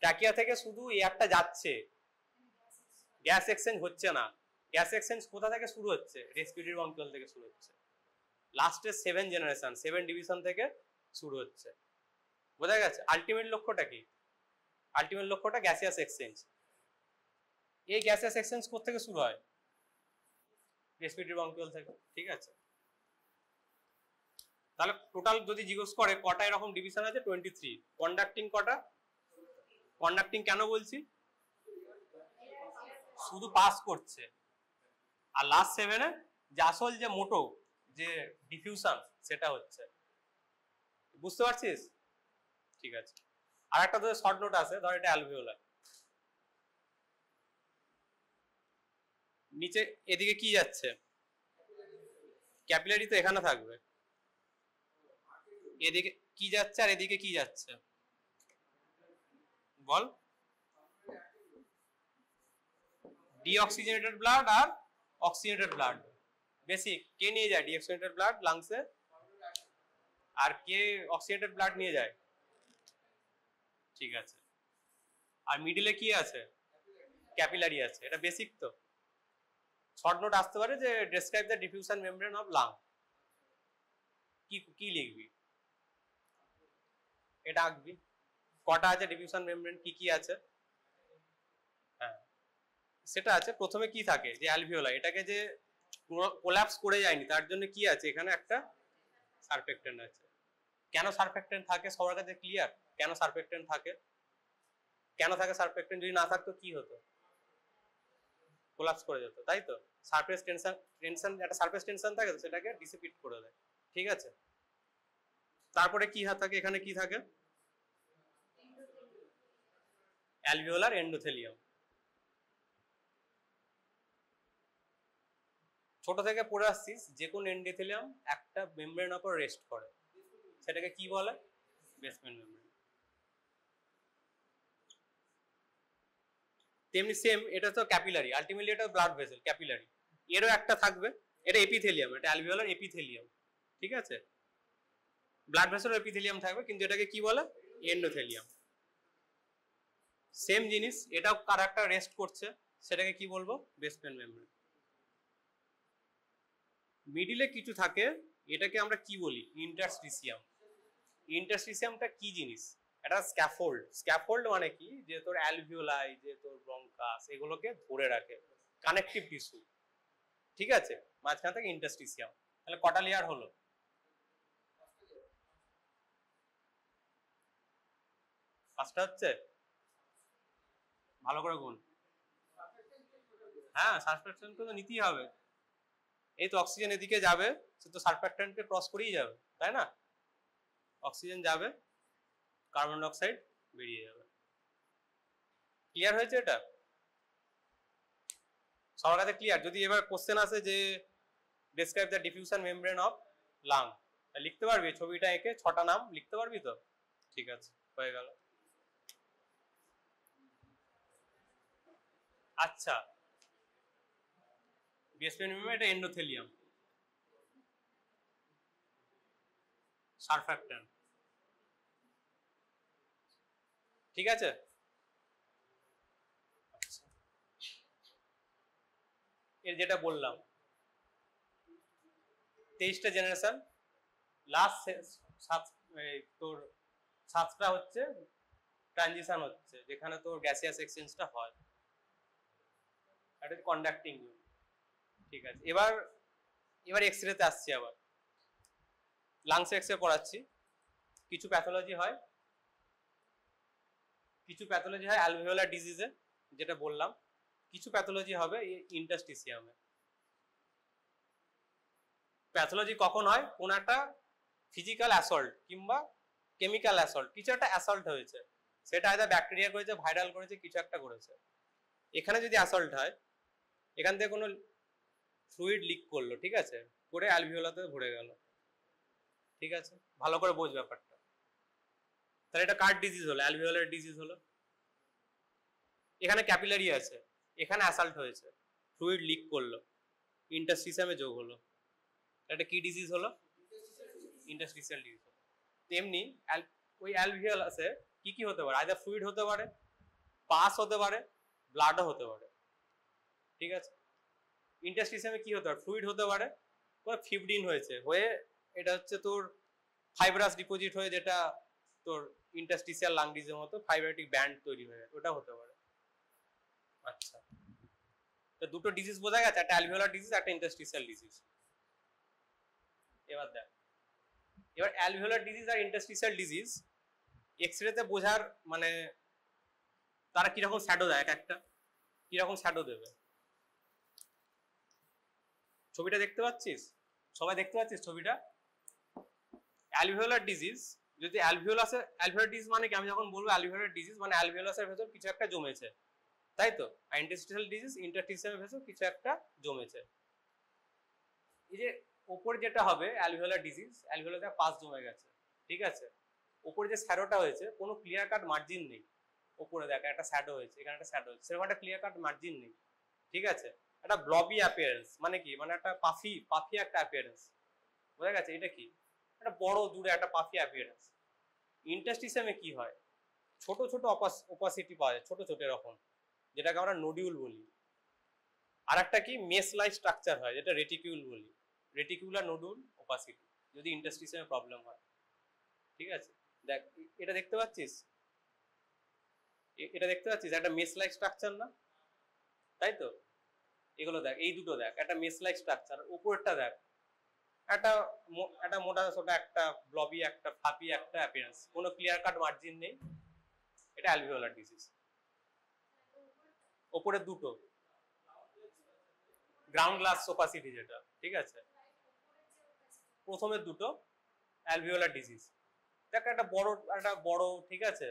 A: ট্রাকিয়া থেকে শুধু এয়ারটা যাচ্ছে, গ্যাস এক্সচেঞ্জ হচ্ছে না। গ্যাস এক্সচেঞ্জ কোথা থেকে শুরু হচ্ছে? রেসপিরেটরি ব্রঙ্কিউল থেকে শুরু হচ্ছে। লাস্টের 7 জেনারেশন, 7 ডিভিশন থেকে শুরু হচ্ছে। বোঝা গেছে? আলটিমেট লক্ষ্যটা কি? আলটিমেট লক্ষ্যটা গ্যাসিয়াস এক্সচেঞ্জ। এই গ্যাসিয়াস এক্সচেঞ্জ কোথা থেকে শুরু হয়? রেসপিরেটরি ব্রঙ্কিউল থেকে। ঠিক আছে, তাহলে টোটাল যদি জিজ্ঞেস করে কটা এরকম ডিভিশন আছে? 23। কন্ডাক্টিং কটা? কন্ডাক্টিং কেন বলছি? শুধু পাস করছে। আর লাস্ট 7-এ যে আসল যে মোটো যে ডিফিউশন সেটা হচ্ছে। বুঝতে পারছিস? ঠিক আছে, আর একটা তো শর্ট নোট আছে, ধর এটা অ্যালভিওলার। নিচে এদিকে কি যাচ্ছে? ক্যাপিলারি তো এখানে থাকবে। এদিকে কি যাচ্ছে আর এদিকে কি যাচ্ছে বল? ডিঅক্সিজেনেটেড ব্লাড আর অক্সিজেনেটেড ব্লাড। বেসিক কে নিয়ে যায় ডিঅক্সিজেনেটেড ব্লাড লাংসে, আর কে অক্সিজেনেটেড ব্লাড নিয়ে যায়? ঠিক আছে, আর মিডিলে কি আছে? ক্যাপিলারি আছে। এটা বেসিক তো। শর্ট নোট আসতে পারে যে describe the diffusion membrane of lung. কি কি লিখবি? এটা আঁকবি। কটা আছে ডিফিউশন মেমব্রেন, কি কি আছে? হ্যাঁ, সেটা আছে। প্রথমে কি থাকে? যে অ্যালভিওলা, এটাকে যে কোল্যাপস করে যায়নি তার জন্য কি আছে? এখানে একটা সারফেক্টেন্ট আছে। কেন সারফেক্টেন্ট থাকে সবার কাছে ক্লিয়ার? কেন সারফেক্টেন্ট থাকে? কেন থাকে সারফেক্টেন্ট? যদি না থাকতো কি হতো? কোলাপস করে যেত, তাই তো। সারফেস টেনশন, একটা সারফেস টেনশন থাকে তো, সেটাকে ডিসিপিট করে দেয়। ঠিক আছে, তারপরে কি থাকে? এখানে কি থাকে? Alveolar endothelium. ছোট থেকে পড়ে আসছিস, যে কোন এন্ডোথেলিয়াম একটা মেমব্রেনের উপর রেস্ট করে, সেটাকে কি বলে? Basement membrane. তেমনি সেম এটা তো ক্যাপিলারি, আলটিমেটলি এটা ব্লাড ভেসেল, ক্যাপিলারি। এরও একটা থাকবে, এটা এপিথেলিয়াম, এটা অ্যালভিওলার এপিথেলিয়াম। ঠিক আছে, ব্লাড ভেসেল এপিথেলিয়াম থাকবে, কিন্তু এটাকে কি বলে? এন্ডোথেলিয়াম। সেম জিনিস, এটাও কার একটা রেস্ট করছে, সেটাকে কি বলবো? Basement membrane. মিডিলে কিছু থাকে, এটাকে আমরা কি বলি? ইন্টারস্টিসিয়াম। ইন্টারস্টিসিয়ামটা কি জিনিস? এটা স্ক্যাফোল্ড। স্ক্যাফোল্ড মানে কি? যে তোর অ্যালভিওলাই, যে তোর ব্রঙ্কাস, এগুলোকে ধরে রাখে, কানেকটিভ টিস্যু। ঠিক আছে, মাঝখানে থেকে ইন্টারস্টিসিয়াম। তাহলে কটা লেয়ার হলো? পাঁচটা হচ্ছে। ভালো করে গুণ। হ্যাঁ, সারফেক্টেন্ট তো নিতেই হবে। এই তো অক্সিজেন এদিকে যাবে, সে তো সারফেক্টেন্টকে ক্রস করেই যাবে, তাই না? অক্সিজেন যাবে, কার্বন ডাই অক্সাইড বেরিয়ে যাবে। ক্লিয়ার হয়েছে এটা? সবার কাছে ক্লিয়ার? যদি এবার কোশ্চেন আসে যে describe the diffusion membrane of lung, লিখতে পারবি? ছবিটা এঁকে 6টা নাম লিখতে পারবি তো? ঠিক আছে, হয়ে গেল। আচ্ছা, বেসমেন্ট মেমব্রেন এটা এন্ডোথেলিয়াম, সারফ্যাক্ট্যান্ট। ঠিক আছে, এর যেটা বললাম 23টা জেনারেশন, লাস্ট তোর 7টা হচ্ছে ট্রানজিশন হচ্ছে যেখানে তোর গ্যাসিয়াস এক্সচেঞ্জটা হয়, এটা কন্ডাক্টিং ইউনিট। ঠিক আছে, এবার এক্সরেতে আসছি, আবার লাংস এক্সরে করাচ্ছি। কিছু প্যাথোলজি হয় অ্যালভিওলার ডিজিজে, যেটা বললাম। কিছু প্যাথোলজি হবে ইন্টারস্টিসিয়ামে। প্যাথোলজি কখন হয়? কোন একটা ফিজিক্যাল অ্যাসল্ট কিংবা কেমিক্যাল অ্যাসল্ট, কিছু একটা অ্যাসল্ট হয়েছে, সেটা হয়তো ব্যাকটেরিয়া করেছে, ভাইরাল করেছে, কিছু একটা করেছে। এখানে যদি অ্যাসল্ট হয়, এখান থেকে কোনো ফ্লুইড লিক করলো, ঠিক আছে, করে অ্যালভিওলাতে ভরে গেল। ঠিক আছে, ভালো করে বোঝ ব্যাপারটা। তাহলে এটা কার ডিজিজ হলো? অ্যালভিওলার ডিজিজ হলো। এখানে ক্যাপিলারি আছে, এখানে অ্যাসাল্ট হয়েছে, ফ্লুইড লিক করলো, ইন্টারস্টিসিয়ামে যোগ হলো, এটা কি ডিজিজ হলো? Interstitial disease. তেমনি ওই অ্যালভিওলাসে কি কি হতে পারে? আইদার ফ্লুইড হতে পারে, পাস হতে পারে, ব্লাডও হতে পারে। ঠিক আছে, ইন্টারস্টিসিয়ামে কি হতে পারে? ফ্লুইড হতে পারে, ফিব্রিন হয়েছে, হয়ে এটা হচ্ছে তোর ফাইব্রাস ডিপোজিট হয়ে, যেটা তোর ইন্টারস্টিসিয়াল লাং ডিজিজের মতো ফাইব্রেটিক ব্যান্ড তৈরি হয়ে, ওটা হতে পারে। আচ্ছা, তো দুটো ডিজিজ বোঝা গেছে, একটা অ্যালভিওলার ডিজিজ, একটা ইন্টারস্টিসিয়াল ডিজিজ। এবার দেখ, এবার অ্যালভিওলার ডিজিজ আর ইন্টারস্টিসিয়াল ডিজিজ এক্সরেতে বোঝার মানে তারা কিরকম শ্যাডো দেয়, একটা কিরকম শ্যাডো দেবে। ছবিটা দেখতে পাচ্ছিস? সবাই দেখতে পাচ্ছিস ছবিটা? অ্যালভিওলার ডিজিজ, যদি অ্যালভিওলার ডিজিজ মানে কি? আমি যখন বলবো অ্যালভিওলার ডিজিজ মানে অ্যালভিওলাসের ভেতর কিছু একটা জমেছে, তাই তো। আর ইন্টারস্টিসিয়াল ডিজিজ ইন্টারস্টিসিয়ামের ভেতর কিছু একটা জমেছে। এই যে ওপরে যেটা হবে অ্যালভিওলার ডিজিজ, অ্যালভিওলাতে পাস জমে গেছে, ঠিক আছে। ওপরে যে শ্যাডোটা হয়েছে, কোনো ক্লিয়ার কাট মার্জিন নেই। ওপরে দেখ একটা শ্যাডো হয়েছে, এখানে একটা শ্যাডো হয়েছে, সেরকম একটা ক্লিয়ার কাট মার্জিন নেই। ঠিক আছে, একটা ব্লবি অ্যাপিয়ারেন্স, মানে কি? মানে একটা পাফি একটা অ্যাপিয়ারেন্স, বোঝা গেছে? এটা কি? একটা বড় দূরে একটা পাফি অ্যাপিয়ারেন্স। ইন্টারস্টিসিয়ামে কি হয়? ছোট ছোট অপাসিটি পাওয়া যায়, ছোট ছোট এরকম, যেটাকে আমরা নোডিউল বলি। আর একটা কি মেস লাইক স্ট্রাকচার হয়, যেটা রেটিকিউল বলি, রেটিকুলার নোডুল অপাসিটি, যদি ইন্টারস্টিসিয়ামে প্রবলেম হয়। ঠিক আছে, দেখ এটা দেখতে পাচ্ছিস, এটা দেখতে পাচ্ছিস একটা মেস লাইক স্ট্রাকচার না, তাই তো। এগুলো দেখ, এই দুটো দেখ, একটা মেস লাইক স্ট্রাকচার, উপরেরটা দেখ একটা মোটা সোটা একটা ব্লবি একটা ফাপি একটা অ্যাপিয়ারেন্স, কোনো ক্লিয়ার কাট মার্জিন নেই, এটা অ্যালভিওলার ডিজিজ। ওপরে দুটো গ্রাউন্ড গ্লাস ওপাসিটি যেটা, ঠিক আছে, প্রথমের দুটো অ্যালভিওলার ডিজিজ। দেখ একটা বড় ঠিক আছে,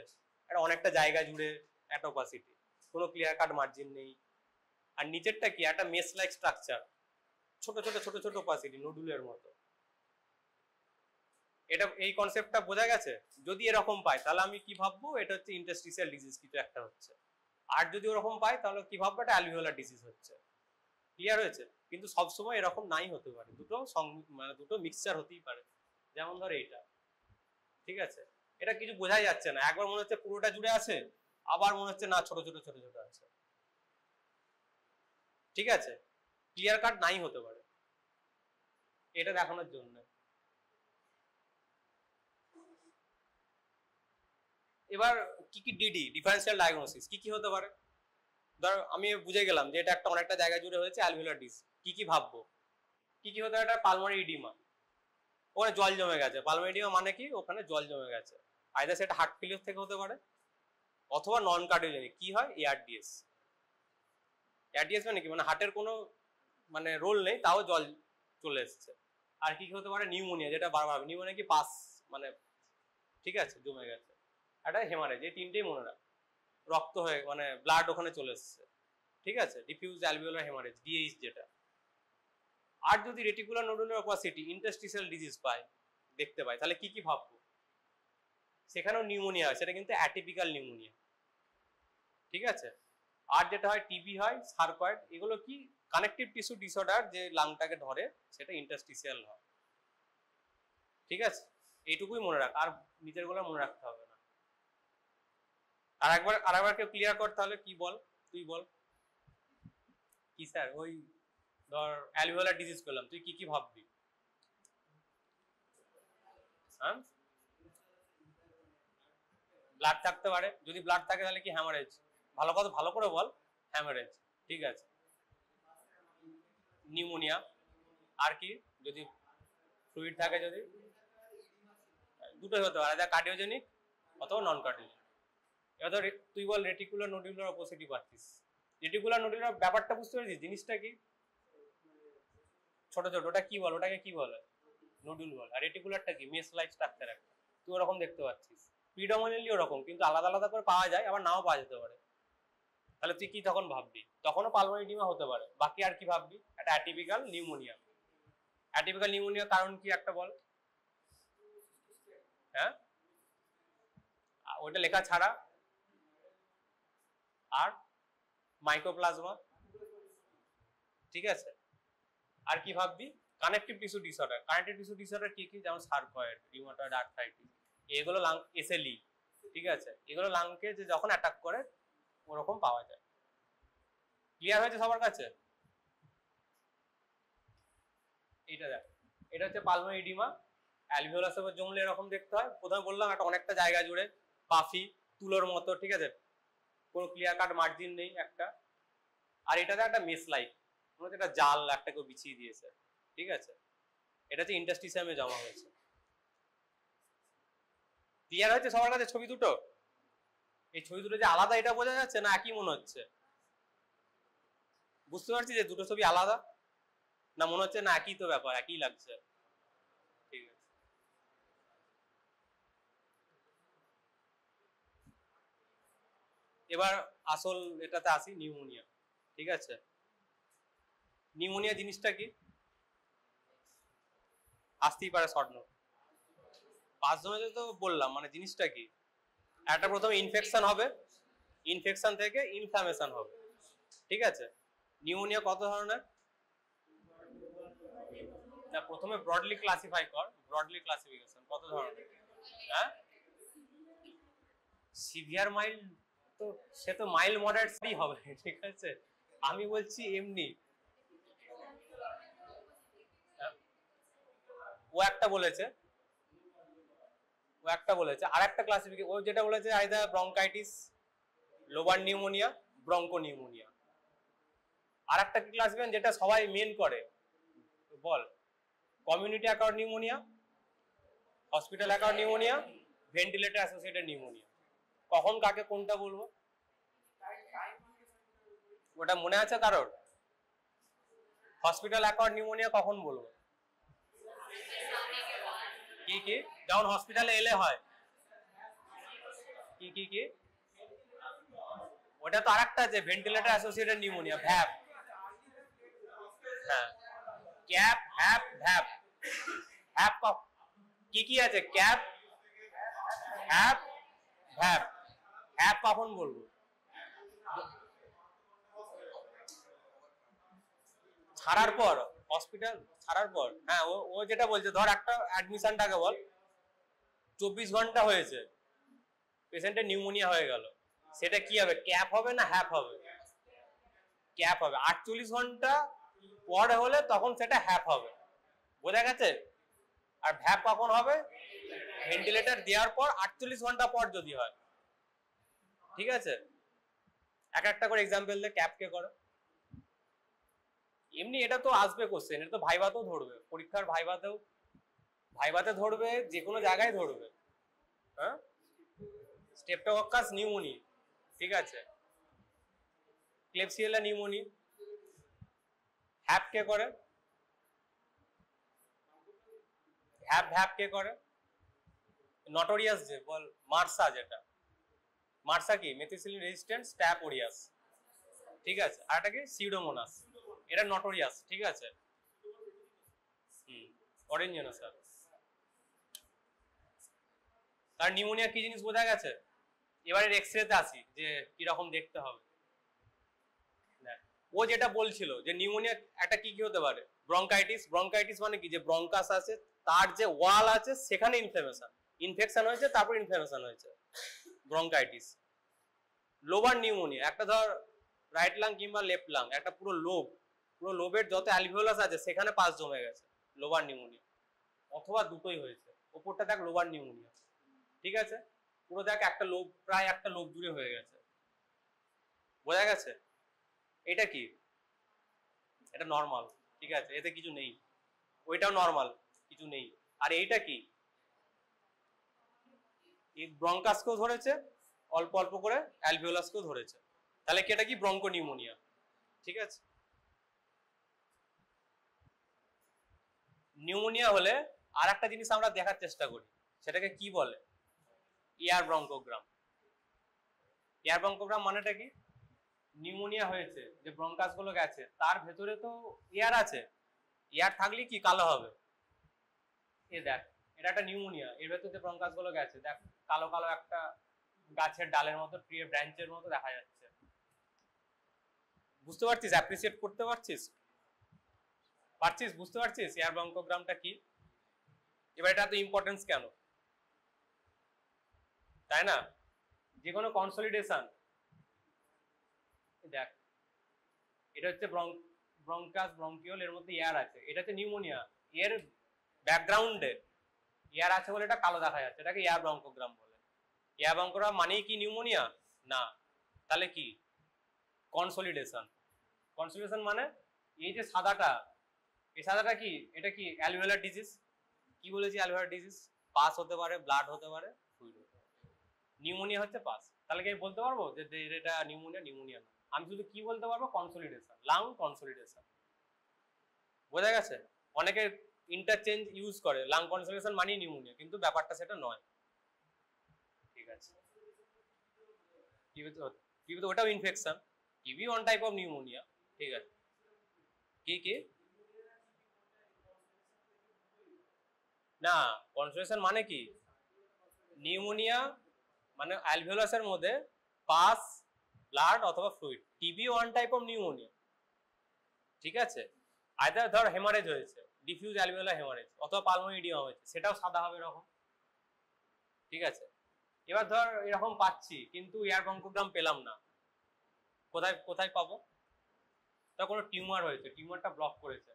A: একটা অনেকটা জায়গা জুড়ে একটা ওপাসিটি, কোনো ক্লিয়ার কাট মার্জিন নেই। আর নিচেরটা কি? একটা মেস লাইক স্ট্রাকচার, ছোট ছোট ছোট ছোট ওপাসিটি, নোডুলের মতো। এটা এই কনসেপ্টটা বোঝা গেছে? যদি এরকম পাই তাহলে আমি কি ভাববো? এটা হচ্ছে ইন্টারস্টিসিয়াল ডিজিজ কিছু একটা হচ্ছে। আর যদি ওরকম পাই তাহলে কি ভাববো? এটা অ্যালভিওলার ডিজিজ হচ্ছে। ক্লিয়ার হয়েছে? কিন্তু সবসময় এরকম নাই হতে পারে, মানে দুটো মিক্সচার হতেই পারে। যেমন ধর এইটা, ঠিক আছে, এটা কিছু বোঝাই যাচ্ছে না, একবার মনে হচ্ছে পুরোটা জুড়ে আছে, আবার মনে হচ্ছে না ছোট ছোট ছোট ছোট আছে। ঠিক আছে, ক্লিয়ার কাট নাই হতে পারে, এটা দেখানোর জন্য। এবার কি কি ডিফারেন্সিয়াল ডায়াগনোসিস কি কি হতে পারে? ধর আমি বুঝে গেলাম যে এটা একটা অনেকটা জায়গা জুড়ে হয়েছে অ্যালভিওলার ডিজিজ, কি কি ভাববো? কি কি হতে পারে? একটা পালমোনারি ইডিমা, ওখানে জল জমে গেছে। পালমোনারি ইডিমা মানে কি? ওখানে জল জমে গেছে। আইদার সেটা হার্ট ফেলিওর থেকে হতে পারে, অথবা নন কার্ডিওজেনিক কি হয় এআরডিএস। এআরডিএস মানে কি? মানে হার্টের কোনো মানে রোল নেই, তাও জল চলে এসছে। আর কি কি হতে পারে? নিউমোনিয়া, যেটা বারবার হবে। নিউমোনিয়া কি? পাস মানে, ঠিক আছে, জমে গেছে। একটা হেমারেজ, এই তিনটেই মনে রাখ, রক্ত হয়ে মানে ব্লাড ওখানে চলে এসছে। ঠিক আছে, ডিফিউজ অ্যালভিওলার হেমারেজ, ডিএইচ যেটা। আর যদি reticular nodular opacity interstitial disease দেখতে পাই, তাহলে কি কি ভাববো? সেখানেও নিউমোনিয়া হয়, সেটা কিন্তু অ্যাটিপিক্যাল নিউমোনিয়া। ঠিক আছে, আর যেটা হয় টিবি হয়, সার্কয়েড, এগুলো কি? কানেকটিভ টিস্যু ডিসঅর্ডার, যে লাংটাকে ধরে, সেটা ইন্টারস্টিসিয়াল হয়। ঠিক আছে, এইটুকুই মনে রাখ, আর নিজের গুলো মনে রাখতে হবে না। আরেকবার কেউ ক্লিয়ার কর তাহলে। কি বল, তুই বল। কি স্যার? ওই ধর অ্যালভিওলার ডিজিজ পেলাম, তুই কি কি ভাববি? হ্যাঁ, ব্লাড থাকতে পারে, যদি ব্লাড থাকে তাহলে কি হ্যামারেজ, ভালো করে বল, হ্যামারেজ, ঠিক আছে। নিউমোনিয়া, আর কি যদি ফ্লুইড থাকে, যদি দুটোই হতে পারে, যা কার্ডিওজেনিক অথবা নন কার্ডিওজেনিক। এবার তুই বল রেটিকুলার নোডুলার ওপোসিটি পাচ্ছিস। রেটিকুলার নোডুলার ব্যাপারটা বুঝতে পারছিস, জিনিসটা কি? ছোট ছোট, ওটা কি বল, ওটাকে কি বলে? নোডুল বল। আর রেটিকুলারটা কি? মেস লাইক স্ট্রাকচার একটা, তুই ওরকম দেখতে পাচ্ছিস। প্রিডমিনেন্টলি ওরকম, কিন্তু আলাদা আলাদা করে পাওয়া যায়, আবার নাও পাওয়া যেতে পারে। তাহলে তুই কি তখন ভাববি? তখনও পালমোনারি এডিমা হতে পারে। বাকি আর কি ভাববি? একটা অ্যাটিপিক্যাল নিউমোনিয়া। অ্যাটিপিক্যাল নিউমোনিয়া কারণ কি একটা বল? হ্যাঁ, ওইটা লেখা ছাড়া আর মাইক্রোপ্লাজমা, ঠিক আছে। আর কি ভাববি? Connective tissue disorder. Connective tissue disorder কি কি? যেমন সার্কয়েড, রিউমাটয়েড আর্থ্রাইটিস, এগুলো লাং, এসএলই, ঠিক আছে, এগুলো লাংকে যে যখন অ্যাটাক করে ওরকম পাওয়া যায়। ক্লিয়ার হয়েছে সবার কাছে? এইটা দেখ, এটা হচ্ছে পালমোনারি এডিমা। অ্যালভিওলাসের উপর জমলে এরকম দেখতে হয়। প্রথমে বললাম একটা অনেকটা জায়গা জুড়ে পাফি, তুলোর মতো, ঠিক আছে, কোনো ক্লিয়ার কাট মার্জিন নেই একটা। আর এটাতে একটা মেস লাইক, মনে হচ্ছে একটা জাল একটা কেউ বিছিয়ে দিয়েছে, ঠিক আছে। এটা হচ্ছে ইন্টারস্টিসিয়ামে জমা হয়েছে। ক্লিয়ার হয়েছে সবার কাছে ছবি দুটো? এই ছবি দুটো যে আলাদা এটা বোঝা যাচ্ছে না একই মনে হচ্ছে? বুঝতে পারছি যে দুটো ছবি আলাদা, না মনে হচ্ছে না একই তো ব্যাপার, একই লাগছে? ঠিক আছে, এবার আসল এটাতে আসি, নিউমোনিয়া, ঠিক আছে। নিউমোনিয়া জিনিসটা কি? আসতেই পারে শর্ট নোট। 5 জনে তো বললাম, মানে জিনিসটা কি? একটা প্রথমে ইনফেকশন হবে, ইনফেকশন থেকে ইনফ্লামেশন হবে, ঠিক আছে। নিউমোনিয়া কত ধরনের? না, প্রথমে ব্রডলি ক্লাসিফাই কর, ব্রডলি ক্লাসিফিকেশন কত ধরনের? হ্যাঁ, সিভিয়ার মাইল্ড, তো সে তো মাইল্ড মডারেটই হবে, ঠিক আছে। আমি বলছি এমনি, ও একটা বলেছে, আর একটা ক্লাসিফিকেশন ও যেটা বলেছে either bronchitis, lobar pneumonia, bronchopneumonia. আর একটা ক্লাসিফিকেশন যেটা সবাই মেন করে, বল, community account pneumonia, hospital account pneumonia, ventilator associated pneumonia. কখন কাকে কোনটা বলবো ওটা মনে আছে কারোর? হসপিটাল অ্যাকাউন্ট নিউমোনিয়া কখন বলবো? কি কি যেমন হসপিটালে এলে হয়, কি কি কি? ওটা তো আরেকটা আছে, ভেন্টিলেটর অ্যাসোসিয়েটেড নিউমোনিয়া, ভ্যাপ। হ্যাঁ, ক্যাপ, হ্যাপ, ভ্যাপ। হ্যাপ কি কি আছে? ক্যাপ, হ্যাপ, ভ্যাপ। হ্যাপ কখন বলবো? ছাড়ার পর, হসপিটাল ছাড়ার পর। হ্যাঁ, ও যেটা বলছে, ধর একটা অ্যাডমিশনটাকে বল, 24 ঘন্টা হয়েছে, পেশেন্টের নিউমোনিয়া হয়ে গেল, সেটা কি হবে? ক্যাপ হবে না হ্যাপ হবে? ক্যাপ হবে। 48 ঘন্টা পরে হলে তখন সেটা হ্যাপ হবে, বোঝা গেছে? আর ভ্যাপ কখন হবে? ভেন্টিলেটর দেওয়ার পর 48 ঘন্টা পর যদি হয়, ঠিক আছে। এক একটা করে এক্সাম্পল দে, ক্যাপ কে করে। এমনি এটা তো আসবে কোশ্চেন, এটা তো ভাইভাতেও ধরবে, পরীক্ষার ভাইভাতে ধরবে, যে কোনো জায়গায় ধরবে। হ্যাঁ, স্ট্রেপ্টোকক্কাস নিউমোনি, ঠিক আছে, ক্লেবসিয়েলা নিউমোনি। হ্যাপ কে করে? ভ্যাপ কে করে? নটোরিয়াস যে বল, মার্সা, যেটা মার্সা কি? মেথিসিলিন রেজিস্ট্যান্ট স্ট্যাপ ওরিয়াস, ঠিক আছে। আর এটা কি? সিউডোমোনাস, এটা নটোরিয়াস, ঠিক আছে। অরেঞ্জনাস। তার নিউমোনিয়া কি জিনিস বোঝা গেছে। এবারে এক্সরেতে আসি যে কিরকম দেখতে হবে। ও যেটা বলছিল যে নিউমোনিয়া একটা কি কি হতে পারে, ব্রঙ্কাইটিস। ব্রঙ্কাইটিস মানে কি? যে ব্রঙ্কাস আছে, তার যে ওয়াল আছে সেখানে ইনফেকশন হয়েছে, তারপর ইনফ্লামেশন হয়েছে, ব্রঙ্কাইটিস। লোবার নিউমোনিয়া, একটা ধর রাইট লাং কিংবা লেফট লাং, একটা পুরো লোবের যত অ্যালভিওলাস আছে সেখানে পাস জমে গেছে, লোবার নিউমোনিয়া। অথবা দুটোই হয়েছে, ওপরটা দেখ লোবার নিউমোনিয়া, ঠিক আছে। পুরো দেখ একটা লোব, প্রায় একটা লোব জুড়ে হয়ে গেছে, বোঝা গেছে? এটা কি? এটা নর্মাল, ঠিক আছে, এতে কিছু নেই। ওইটাও নর্মাল, কিছু নেই। আর এইটা কি? এই ব্রঙ্কাসকেও ধরেছে, অল্প অল্প করে অ্যালভিওলাসকেও ধরেছে। তাহলে কি এটা কি? ব্রঙ্কো নিউমোনিয়া, ঠিক আছে। নিউমোনিয়া হলে আর একটা জিনিস আমরা দেখার চেষ্টা করি, সেটাকে কি বলে? এয়ার ব্রঙ্কোগ্রাম। এয়ার ব্রঙ্কোগ্রাম মানেটা কি? নিউমোনিয়া হয়েছে, যে ব্রঙ্কাস গুলো গেছে তার ভেতরে তো এয়ার আছে, এয়ার থাকলে কি কালো হবে? এ দেখ, এটা একটা নিউমোনিয়া, এর ভেতরে যে ব্রঙ্কাস গুলো গেছে দেখ কালো কালো একটা গাছের ডালের মতো, ট্রি ব্রাঞ্চের মতো দেখা যাচ্ছে। বুঝতে পারছিস? অ্যাপ্রিসিয়েট করতে পারছিস? বুঝতে পারছিস এয়ার ব্রঙ্কোগ্রামটা কি? এবার এটা তো ইম্পর্টেন্স কেন, তাই না? যে কোনো কনসলিডেশন, দেখ এটা হচ্ছে ব্রঙ্কাস ব্রঙ্কিওল, এর মধ্যে এয়ার আছে, এটা হচ্ছে নিউমোনিয়া, এর ব্যাকগ্রাউন্ডে এয়ার আছে বলে এটা কালো দেখা যাচ্ছে, এটাকে এয়ার ব্রঙ্কোগ্রাম বলে। এয়ার ব্রঙ্কোগ্রাম মানেই কি নিউমোনিয়া? না। তাহলে কি? কনসলিডেশন। কনসলিডেশন মানে এই যে সাদাটা, এই সাদাটা কি? এটা কি অ্যালভিওলার ডিজিজ। কি বলেছি? Alveolar disease. পাস হতে পারে, ব্লাড হতে পারে, ফ্লুইড হতে পারে। নিউমোনিয়া হচ্ছে পাস। তাহলে কি আমি বলতে পারবো যে এটা নিউমোনিয়া? নিউমোনিয়া না, আমি শুধু কি বলতে পারবো? Consolidation, lung consolidation. বোঝা গেছে? অনেকে ইন্টারচেঞ্জ ইউজ করে, লাং কনসলিডেশন মানে নিউমোনিয়া, কিন্তু ব্যাপারটা সেটা নয়, ঠিক আছে। টিবি তো ওটাও infection, TB one type of pneumonia, ঠিক আছে। কি কি? না, কনসলিডেশন মানে কি? নিউমোনিয়া মানে অ্যালভিওলাসের মধ্যে পাস, ব্লাড অথবা fluid. TB one type of pneumonia, ঠিক আছে। আইদার ধর হেমারেজ হয়েছে, ডিফিউজ অ্যালভিওলার হেমারেজ, অথবা পালমোনারি ইডিমা হয়েছে, সেটাও সাদা হবে এরকম, ঠিক আছে। এবার ধর এরকম পাচ্ছি কিন্তু এয়ার ব্রঙ্কোগ্রাম পেলাম না, কোথায় কোথায় পাবো? তা কোনো টিউমার হয়েছে, টিউমারটা ব্লক করেছে,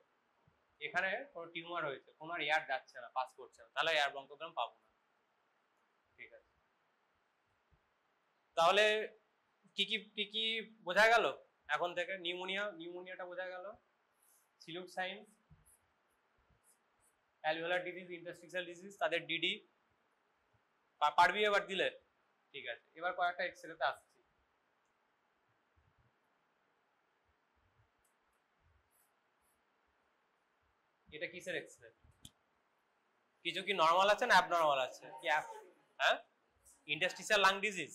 A: এখানে কোনো টিউমার হয়েছে, কোনো এয়ার যাচ্ছে না, পাস করছে না, তাহলে এয়ার ব্রঙ্কোগ্রাম পাবো না, ঠিক আছে। তাহলে কি কি বোঝা গেল এখন থেকে? নিউমোনিয়াটা বোঝা গেল, silhouette sign, alveolar disease, interstitial disease, তাদের ডিডি পারবি এবার দিলে? ঠিক আছে, এবার কয়েকটা এক্সরেতে আসছি। এটা কিসের এক্সরে? কিছু কি নরমাল আছে না অ্যাবনরমাল আছে? কি হ্যাঁ, ইন্টারস্টিশিয়াল লাং ডিজিজ,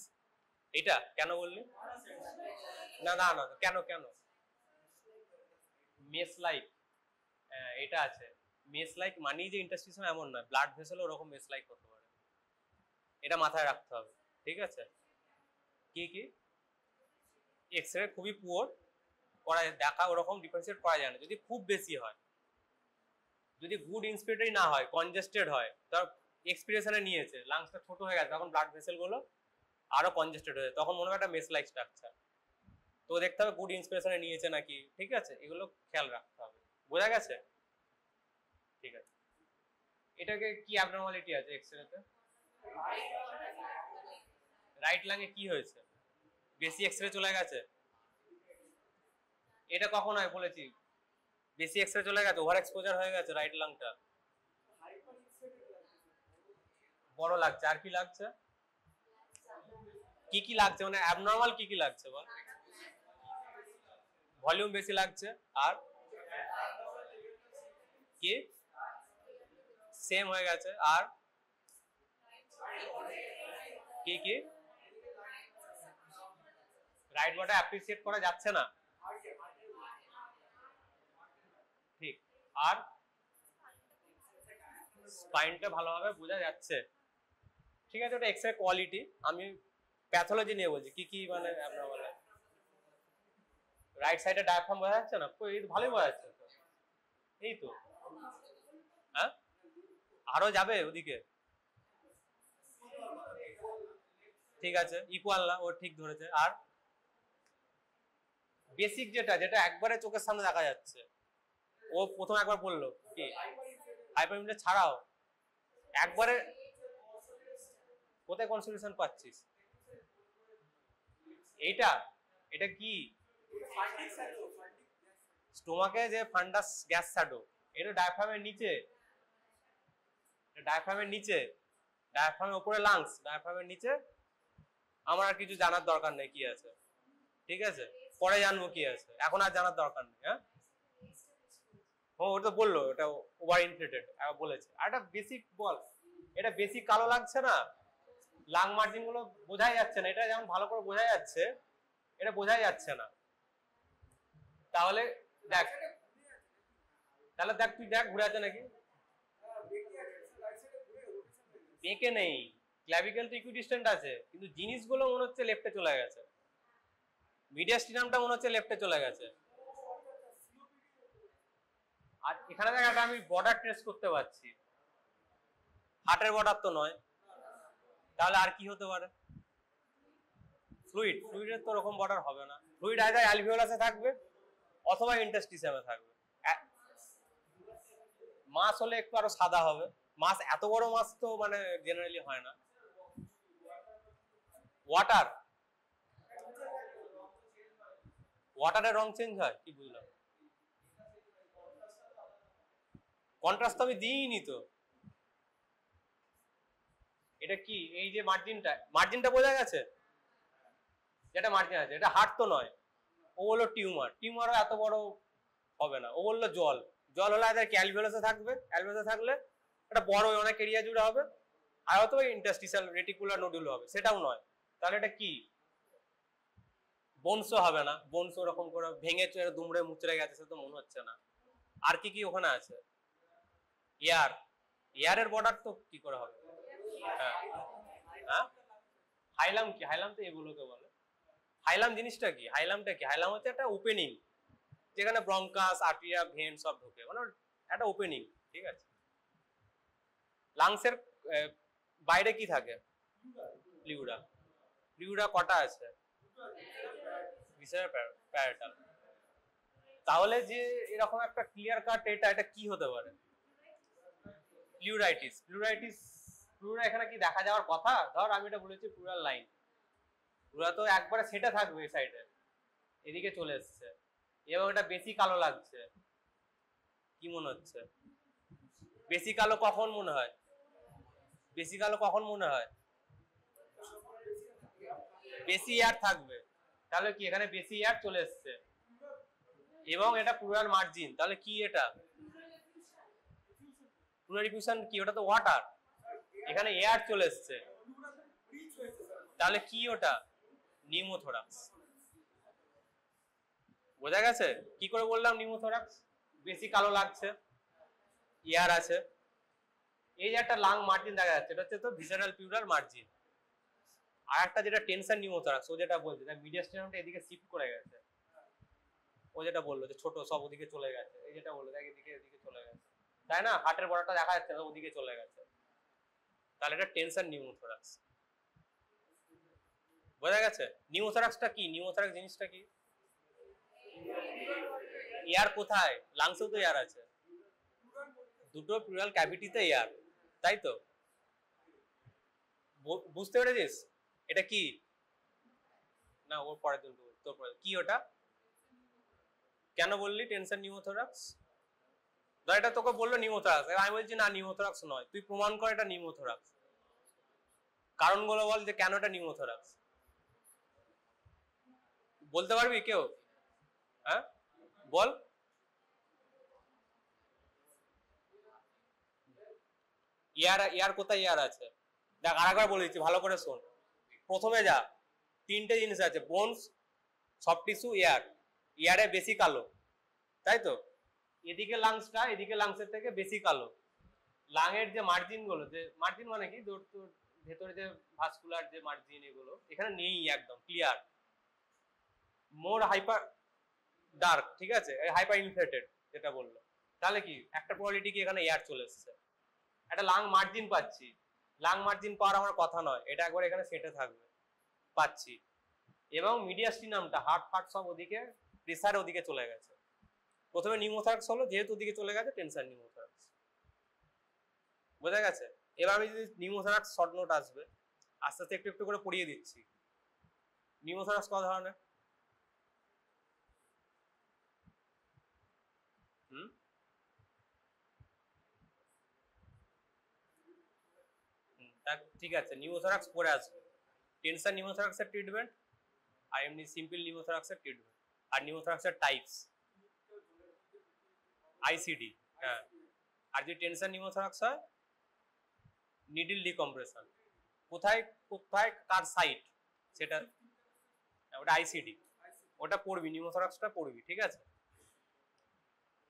A: এটা কেন বললি? না না না, কেন কেন? মেস লাইক, এটা আছে। মেস লাইক মানেই যে ইন্টারস্টিশিয়াল এমন নয়, ব্লাড ভেসেল ওরকম মেস লাইক হতে পারে, এটা মাথায় রাখতে হবে, ঠিক আছে। কি কি? এক্সরে খুবই পুয়ার, করা দেখা ওরকম ডিফারেন্সিয়েট করা যায় না, যদি খুব বেশি হয়, যদি গুড ইন্সপিরেটরি না হয়, কনজেস্টেড হয়, ধর এক্সপিরেশনে নিয়েছে, লাংসটা ছোট হয়ে গেছে, তখন ব্লাড ভেসেল গুলো আরো কনজেস্টেড হয়ে যায়, তখন মনে হয় একটা মেস লাইক স্ট্রাকচার, তো দেখতে হবে গুড ইন্সপিরেশনে নিয়েছে নাকি, ঠিক আছে, এগুলো খেয়াল রাখতে হবে, বোঝা গেছে? ঠিক আছে, এটাকে কি অ্যাবনরমালিটি আছে এক্সরেতে? রাইট লাংয়ে কি হয়েছে? বেশি এক্সরে চলে গেছে, এটা কখন হয় বলেছি? বেশি এক্সরে চলে গেছে, ওভার এক্সপোজার হয়ে গেছে, রাইট লাংটা বড় লাগছে। আর কি লাগছে? কি কি লাগছে মানে অ্যাবনরমাল কি কি লাগছে বল? ভলিউম বেশি লাগছে, আর কি? সেম হয়ে গেছে, আর কি কি? রাইট বটে অ্যাপ্রিসিয়েট করা যাচ্ছে না, ঠিক। আর স্পাইনটা ভালোভাবে বোঝা যাচ্ছে, ঠিক আছে। ওটা এক্সরে কোয়ালিটি, আমি প্যাথোলজি নিয়ে বলছি কি কি মানে অ্যাবনরমাল। রাইট সাইডে ডায়াফ্রাম বোঝা যাচ্ছে না? এই তো ভালোই বোঝা যাচ্ছে তো, এই তো। হ্যাঁ, আরো যাবে ওদিকে, ঠিক আছে, ইকুয়াল না, ও ঠিক ধরেছে। আর বেসিক যেটা যেটা একবারে চোখের সামনে দেখা যাচ্ছে, ও প্রথম একবার বললো কি হাইপারমিটার ছাড়াও একবারে কোথায় কনসেন্ট্রেশন পাচ্ছিস? এইটা, এটা কি স্টোমাকে যে ফান্ডাস গ্যাস শ্যাডো, এটা ডায়াফ্রামের নিচে, ডায়াফ্রামের নিচে, ডায়াফ্রামের উপরে লাংস, ডায়াফ্রামের নিচে। আমার আর কিছু জানার দরকার নেই কি আছে, ঠিক আছে, পরে জানবো কি আছে, এখন আর জানার দরকার নেই। হ্যাঁ, ও ওটা বললো এটা ওভার ইনফ্লেটেড বলেছে। আর এটা বেসিক বল, এটা বেসিক কালো লাগছে না, লাং মার্জিন গুলো বোঝাই যাচ্ছে না, এটা যেমন ভালো করে বোঝা যাচ্ছে, এটা বোঝাই যাচ্ছে না। তাহলে দেখ, তাহলে দেখ তুই দেখ ঘুরে আছে নাকি, বেঁকে নেই, ক্ল্যাভিকেল তো ইকুইডিস্টেন্ট আছে, কিন্তু জিনিসগুলো মনে হচ্ছে লেফটে চলে গেছে, মিডিয়াস্টিনামটা মনে হচ্ছে লেফটে চলে গেছে। আর এখানে দেখ একটা আমি বর্ডার ট্রেস করতে পারছি, হার্টের বর্ডার তো নয়, তাহলে আর কি হতে পারে? ফ্লুইড, ফ্লুইডের তো ওরকম বর্ডার হবে না, ফ্লুইড আইদার অ্যালভিওলাসে থাকবে অথবা ইন্টারস্টিসিয়ামে থাকবে। মাস হলে একটু আরো সাদা হবে, মাস এত বড় মাস তো মানে জেনারেলি হয় না। ওয়াটার, ওয়াটারের রং চেঞ্জ হয় কি বুঝলাম? কন্ট্রাস্ট তো আমি দিইনি তো। এটা কি, এই যে মার্জিনটা, মার্জিনটা বোঝা গেছে, যেটা মার্জিন আছে এটা হার্ট তো নয়, ও হলো টিউমার, টিউমারও এত বড় হবে না। ও বললো জল, জল হলে আবার কি অ্যালভিওলাসে থাকবে, অ্যালভিওলাসে থাকলে এটা বড় অনেক এরিয়া জুড়ে হবে, আর হয়তো ইন্টারস্টিশিয়াল রেটিকুলার নোডুল হবে, সেটাও নয়। তাহলে এটা কি? বোনসও হবে না, বোনস ওরকম করে ভেঙে দুমড়ে মুচড়ে গেছে সে তো মনে হচ্ছে না। আর কি কি ওখানে আছে? এয়ার, এয়ারের বর্ডার তো কি করে হবে? হ্যাঁ, হ্যাঁ, হাইলাম কি, হাইলাম তো এগুলোকে বলে। হাইলাম জিনিসটা কি, হাইলামটা কি? হাইলাম হচ্ছে একটা ওপেনিং যেখানে ব্রঙ্কাস, আর্টেরিয়া, ভেন সব ঢোকে, মানে একটা ওপেনিং, ঠিক আছে। লাংসের বাইরে কি থাকে? প্লিউরা, প্লিউরা কটা আছে? প্যারাটাল। তাহলে যে এরকম একটা ক্লিয়ার কাট এটা কি হতে পারে? প্লিউরাইটিস, প্লিউরাইটিস, প্লিউরা এখানে কি দেখা যাওয়ার কথা? ধর আমি এটা বলেছি প্লুরাল লাইন, প্লুরা তো একবারে সেটা থাকবে এই সাইডে, এদিকে চলে এসছে এবং এটা বেশি কালো লাগছে, কি মনে হচ্ছে? বেশি কালো কখন মনে হয়? বেশি কালো কখন মনে হয়? বেশি এয়ার থাকবে, তাহলে কি এখানে বেশি এয়ার চলে এসছে এবং এটা প্লুরাল মার্জিন, তাহলে কি এটা? প্লুরাল ডিফিউশন কি? ওটা তো ওয়াটার, এখানে এয়ার চলে এসছে, তাহলে কি ওটা? নিউমোথোরাক্স। বোঝা গেছে কি করে বললাম নিউমোথোরাক্স? বেশি কালো লাগছে, এয়ার আছে, এই যে একটা লাং মার্জিন দেখা যাচ্ছে, এটা হচ্ছে তো ভিসারাল প্লুরাল মার্জিন। আর একটা যেটা টেনশন নিউমোথোরাক্স, ও যেটা বলছে মিডিয়াস্টিনামটা এদিকে শিফট করে গেছে, ও যেটা বললো যে ছোট সব ওদিকে চলে গেছে, এই যেটা বললো দেখ এদিকে এদিকে চলে গেছে, তাই না? হার্টের বড়টা দেখা যাচ্ছে না, ওদিকে চলে গেছে, তাহলে এটা টেনশন নিউমোথোরাক্স। বোঝা গেছে? নিউমোথোরাক্সটা কি? নিউমোথোরাক্স জিনিসটা কি? এয়ার কোথায়? লাংসেও তো এয়ার আছে, দুটো প্লুরাল ক্যাভিটিতে এয়ার, তাই তো? বুঝতে পেরেছিস? এটা কি না, ওর পরে তোর পরে কি ওটা? কেন বললি টেনশন নিউমোথোরাক্স? ধর এটা তোকে বললো নিউমোথোরাক্স, আমি বলছি না নিউমোথোরাক্স নয়, তুই প্রমাণ কর এটা নিউমোথোরাক্স, কারণগুলো বল যে কেন এটা নিউমোথোরাক্স, বলতে পারবি কেউ? হ্যাঁ বল। এয়ার, এয়ার কোথায় এয়ার আছে? দেখ আরেকবার বলে দিচ্ছি ভালো করে শোন, প্রথমে যা তিনটে জিনিস আছে, বোনস, সফট টিস্যু, এয়ার। এয়ারে বেশি কালো, তাই তো? এদিকে লাংসটা, এদিকে লাংসের থেকে বেশি কালো। লাংয়ের যে মার্জিন গুলো, যে মার্জিন মানে কি, তোর ভেতরে যে ভাস্কুলার যে মার্জিন, এগুলো এখানে নেই, একদম ক্লিয়ার, মোর হাইপার ডার্ক, ঠিক আছে, হাইপার ইনফ্লেটেড যেটা বললো। তাহলে কি একটা প্রবাবিলিটি কি এখানে এয়ার চলে এসছে, একটা লাং মার্জিন পাচ্ছি, লাং মার্জিন পাওয়ার আমার কথা নয়, এটা একবার এখানে সেটে থাকবে পাচ্ছি, এবং মিডিয়াস্টিনামটা হার্ট ফার্ট সব ওদিকে প্রেসার ওদিকে চলে গেছে। প্রথমে নিউমোথোরাক্স হলো, যেহেতু ওদিকে চলে গেছে টেনশন নিউমোথোরাক্স। বোঝা গেছে? এবার আমি যদি নিউমোথোরাক্স শর্ট নোট আসবে, আস্তে আস্তে একটু একটু করে পড়িয়ে দিচ্ছি। নিউমোথরাক্স কত ধরনের? ঠিক আছে, নিউমোথরাক্স পরে আসবে। টেনশন নিউমোথরাক্সের ট্রিটমেন্ট আর এমনি সিম্পল নিউমোথরাক্সের ট্রিটমেন্ট আর নিউমোথরাক্সের টাইপস। আইসিডি, হ্যাঁ। আর যদি টেনশন নিউমোথরাক্স হয়, নিডল ডিকম্প্রেশন। কোথায় কোথায় কার সাইট সেটা, ওটা আইসিডি, ওটা পড়বি, নিউমোথরাক্সটা পড়বি, ঠিক আছে।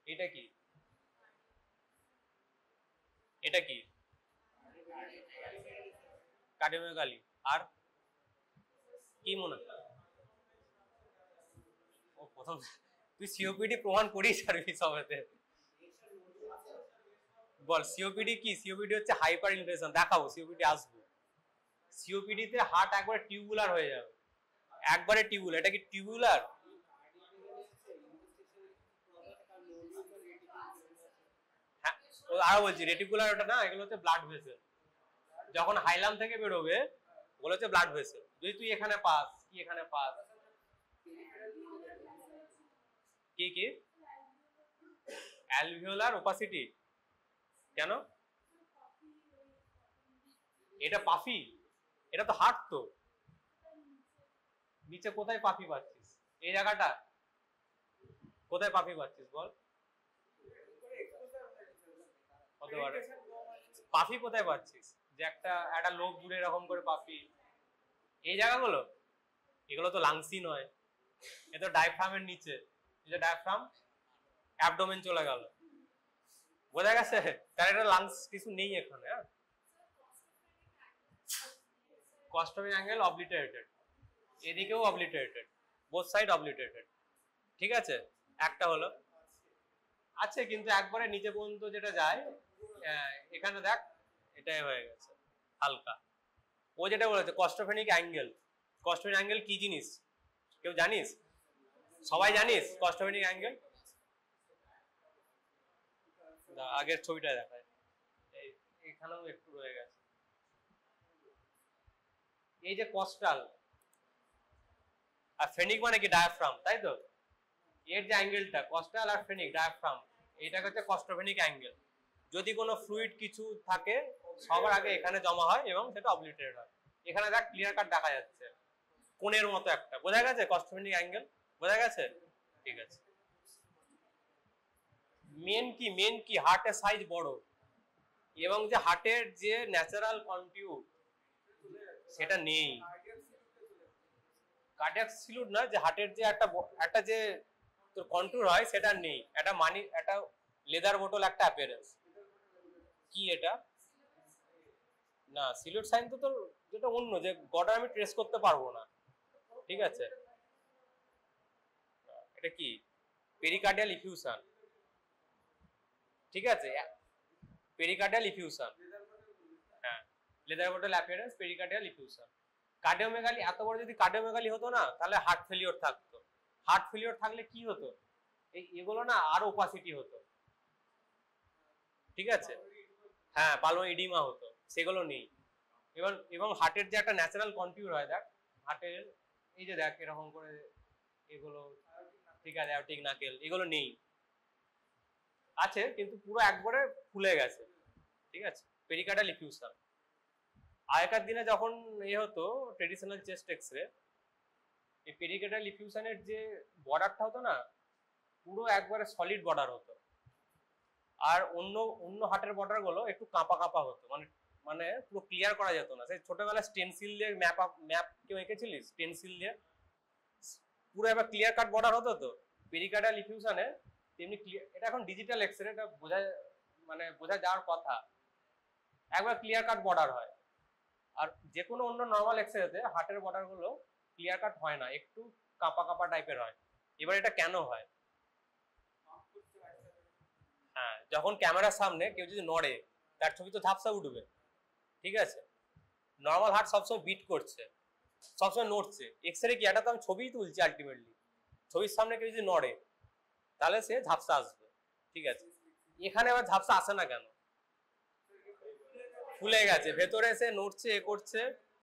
A: এটা কি, এটা কি কার্ডিওমেগালি। আর কি মনে হয় ও প্রথম, তুই সিওপিডি প্রমাণ করিস সার্ভিস সবেতে। বল সিওপিডি কি? সিওপিডি হচ্ছে হাইপার ইনফ্লেশন। দেখাবো, সিওপিডি আসবো। সিওপিডি তে হার্ট একবারে টিউবুলার হয়ে যাবে, একবারে টিউবুলার। এটা কি টিউবুলার? হ্যাঁ, আরো বলছি, রেটিকুলার ওটা না, এগুলো হচ্ছে ব্লাড ভেসেল। যখন হাইলাম থেকে বেরোবে ওগুলো হচ্ছে ব্লাড ভেসেল। যদি তুই এখানে পাস, কি এখানে পাস, কি কি অ্যালভিওলার ওপাসিটি, কেন? এটা পাফি, এটা তো হার্ট তো। নিচে কোথায় পাফি পাচ্ছিস? এই জায়গাটা কোথায় পাফি পাচ্ছিস বল? হতে পারে। পাফি কোথায় পাচ্ছিস? যে একটা একটা লোক দূরে এরকম করে পাফি, এই জায়গাগুলো, এগুলো তো লাংসই নয়, এ তো ডায়াফ্রামের নিচে। এই যে ডায়াফ্রাম, অ্যাবডোমেন চলে গেল, বোঝা গেছে? তার এটা লাংস কিছু নেই এখানে। হ্যাঁ, কস্টোমিক অ্যাঙ্গেল অবলিটারেটেড, এদিকেও অবলিটারেটেড, বোথ সাইড অবলিটারেটেড, ঠিক আছে। একটা হলো আছে, কিন্তু একবারে নিচে পর্যন্ত যেটা যায়, এখানে দেখ এটাই হয়ে গেছে হালকা। ও যেটা বলেছে কস্টোফেনিক অ্যাঙ্গেল, কস্টোফেনিক অ্যাঙ্গেল কি জিনিস কেউ জানিস? সবাই জানিস কস্টোফেনিক অ্যাঙ্গেল? আগের ছবিটা দেখায়, এখানেও একটু রয়ে গেছে। এই যে কস্টাল আর ফেনিক মানে কি ডায়াফ্রাম, তাই তো? এর যে অ্যাঙ্গেলটা কস্টাল আর ফেনিক ডায়াফ্রাম, এইটাকে হচ্ছে কস্টোফেনিক অ্যাঙ্গেল। যদি কোনো ফ্লুইড কিছু থাকে সবার আগে এখানে জমা হয় এবং সেটা অবলিটারেট হয়। এখানে দেখ ক্লিয়ার কাট দেখা যাচ্ছে কোণের মতো একটা, বোঝা গেছে কস্টোফেনিক অ্যাঙ্গেল, বোঝা গেছে? ঠিক আছে। মেন কি, মেন কি হার্টের সাইজ বড় এবং যে হার্টের যে ন্যাচারাল কন্টিউর সেটা নেই। কার্ডিয়াক সিলুট না, যে হার্টের যে একটা যে তোর কন্ট্রোল হয় সেটা নেই। একটা মানি, একটা লেদার বোতল, একটা অ্যাপিয়ারেন্স। কি এটা? না, সিলুট সাইন তো তোর যেটা অন্য, যে গডার আমি ট্রেস করতে পারবো না, ঠিক আছে। এটা কি? পেরিকার্ডিয়াল ইফিউশন, ঠিক আছে, পেরিকার্ডিয়াল ইফিউশন। হ্যাঁ, লেদার বোতল অ্যাপিয়ারেন্স, পেরিকার্ডিয়াল ইফিউশন। কার্ডিওমেগালি, এত বড় যদি কার্ডিওমেগালি হতো না তাহলে হার্ট ফেলিওর থাকতো। হার্ট ফেলিওর থাকলে কি হতো? এগুলো না আরো ওপাসিটি হতো, ঠিক আছে। হ্যাঁ, পালমোনারি এডিমা হতো, সেগুলো নেই। এবং হার্টের যে একটা ন্যাচারাল কন্টিউর হয়, দেখ হার্টের এই যে দেখ এরকম করে এগুলো, ঠিক আছে, অ্যাওর্টিক নাকেল, এগুলো নেই। আছে কিন্তু পুরো একবারে ফুলে গেছে, ঠিক আছে। Pericardial effusion. আগেকার দিনে যখন হতো ট্রেডিশনাল চেস্ট এক্সরে, এই পেরিকার্ডিয়াল ইফিউশনের যে বর্ডারটা হতো না, পুরো একবারে সলিড বর্ডার হতো। আর অন্য অন্য হার্টের বর্ডার গুলো একটু কাঁপা কাঁপা হতো, মানে মানে পুরো ক্লিয়ার করা যেত না। সেই ছোটবেলায় স্টেনসিল দিয়ে ম্যাপ কেউ এঁকেছিলিস? স্টেনসিল দিয়ে পুরো একবার ক্লিয়ার কাট বর্ডার হতো। তো পেরিকার্ডিয়াল ইফিউশনে তেমনি ক্লিয়ার, এটা এখন ডিজিটাল এক্সরে, এটা বোঝা যাওয়ার কথা, একবার ক্লিয়ার কাট বর্ডার হয়। আর যে কোনো অন্য নর্মাল এক্সরেতে হার্টের বর্ডার গুলো ক্লিয়ার কাট হয় না, একটু কাঁপা কাঁপা টাইপের হয়। এবার এটা কেন হয়? হ্যাঁ, যখন ক্যামেরার সামনে কেউ যদি নড়ে তার ছবি তো ঝাপসা উঠবে, ঠিক আছে। নর্মাল হার্ট সবসময় বিট করছে, সবসময় নড়ছে। এক্সরে কি, এটা তো আমি ছবিই তুলছি আলটিমেটলি, ছবির সামনে কেউ যদি নড়ে তাহলে সে ঝাপসা আসবে, ঠিক আছে। এখানে আবার ঝাপসা আসে না কেন? ফুলে গেছে, ভেতরে সে নড়ছে, এ করছে,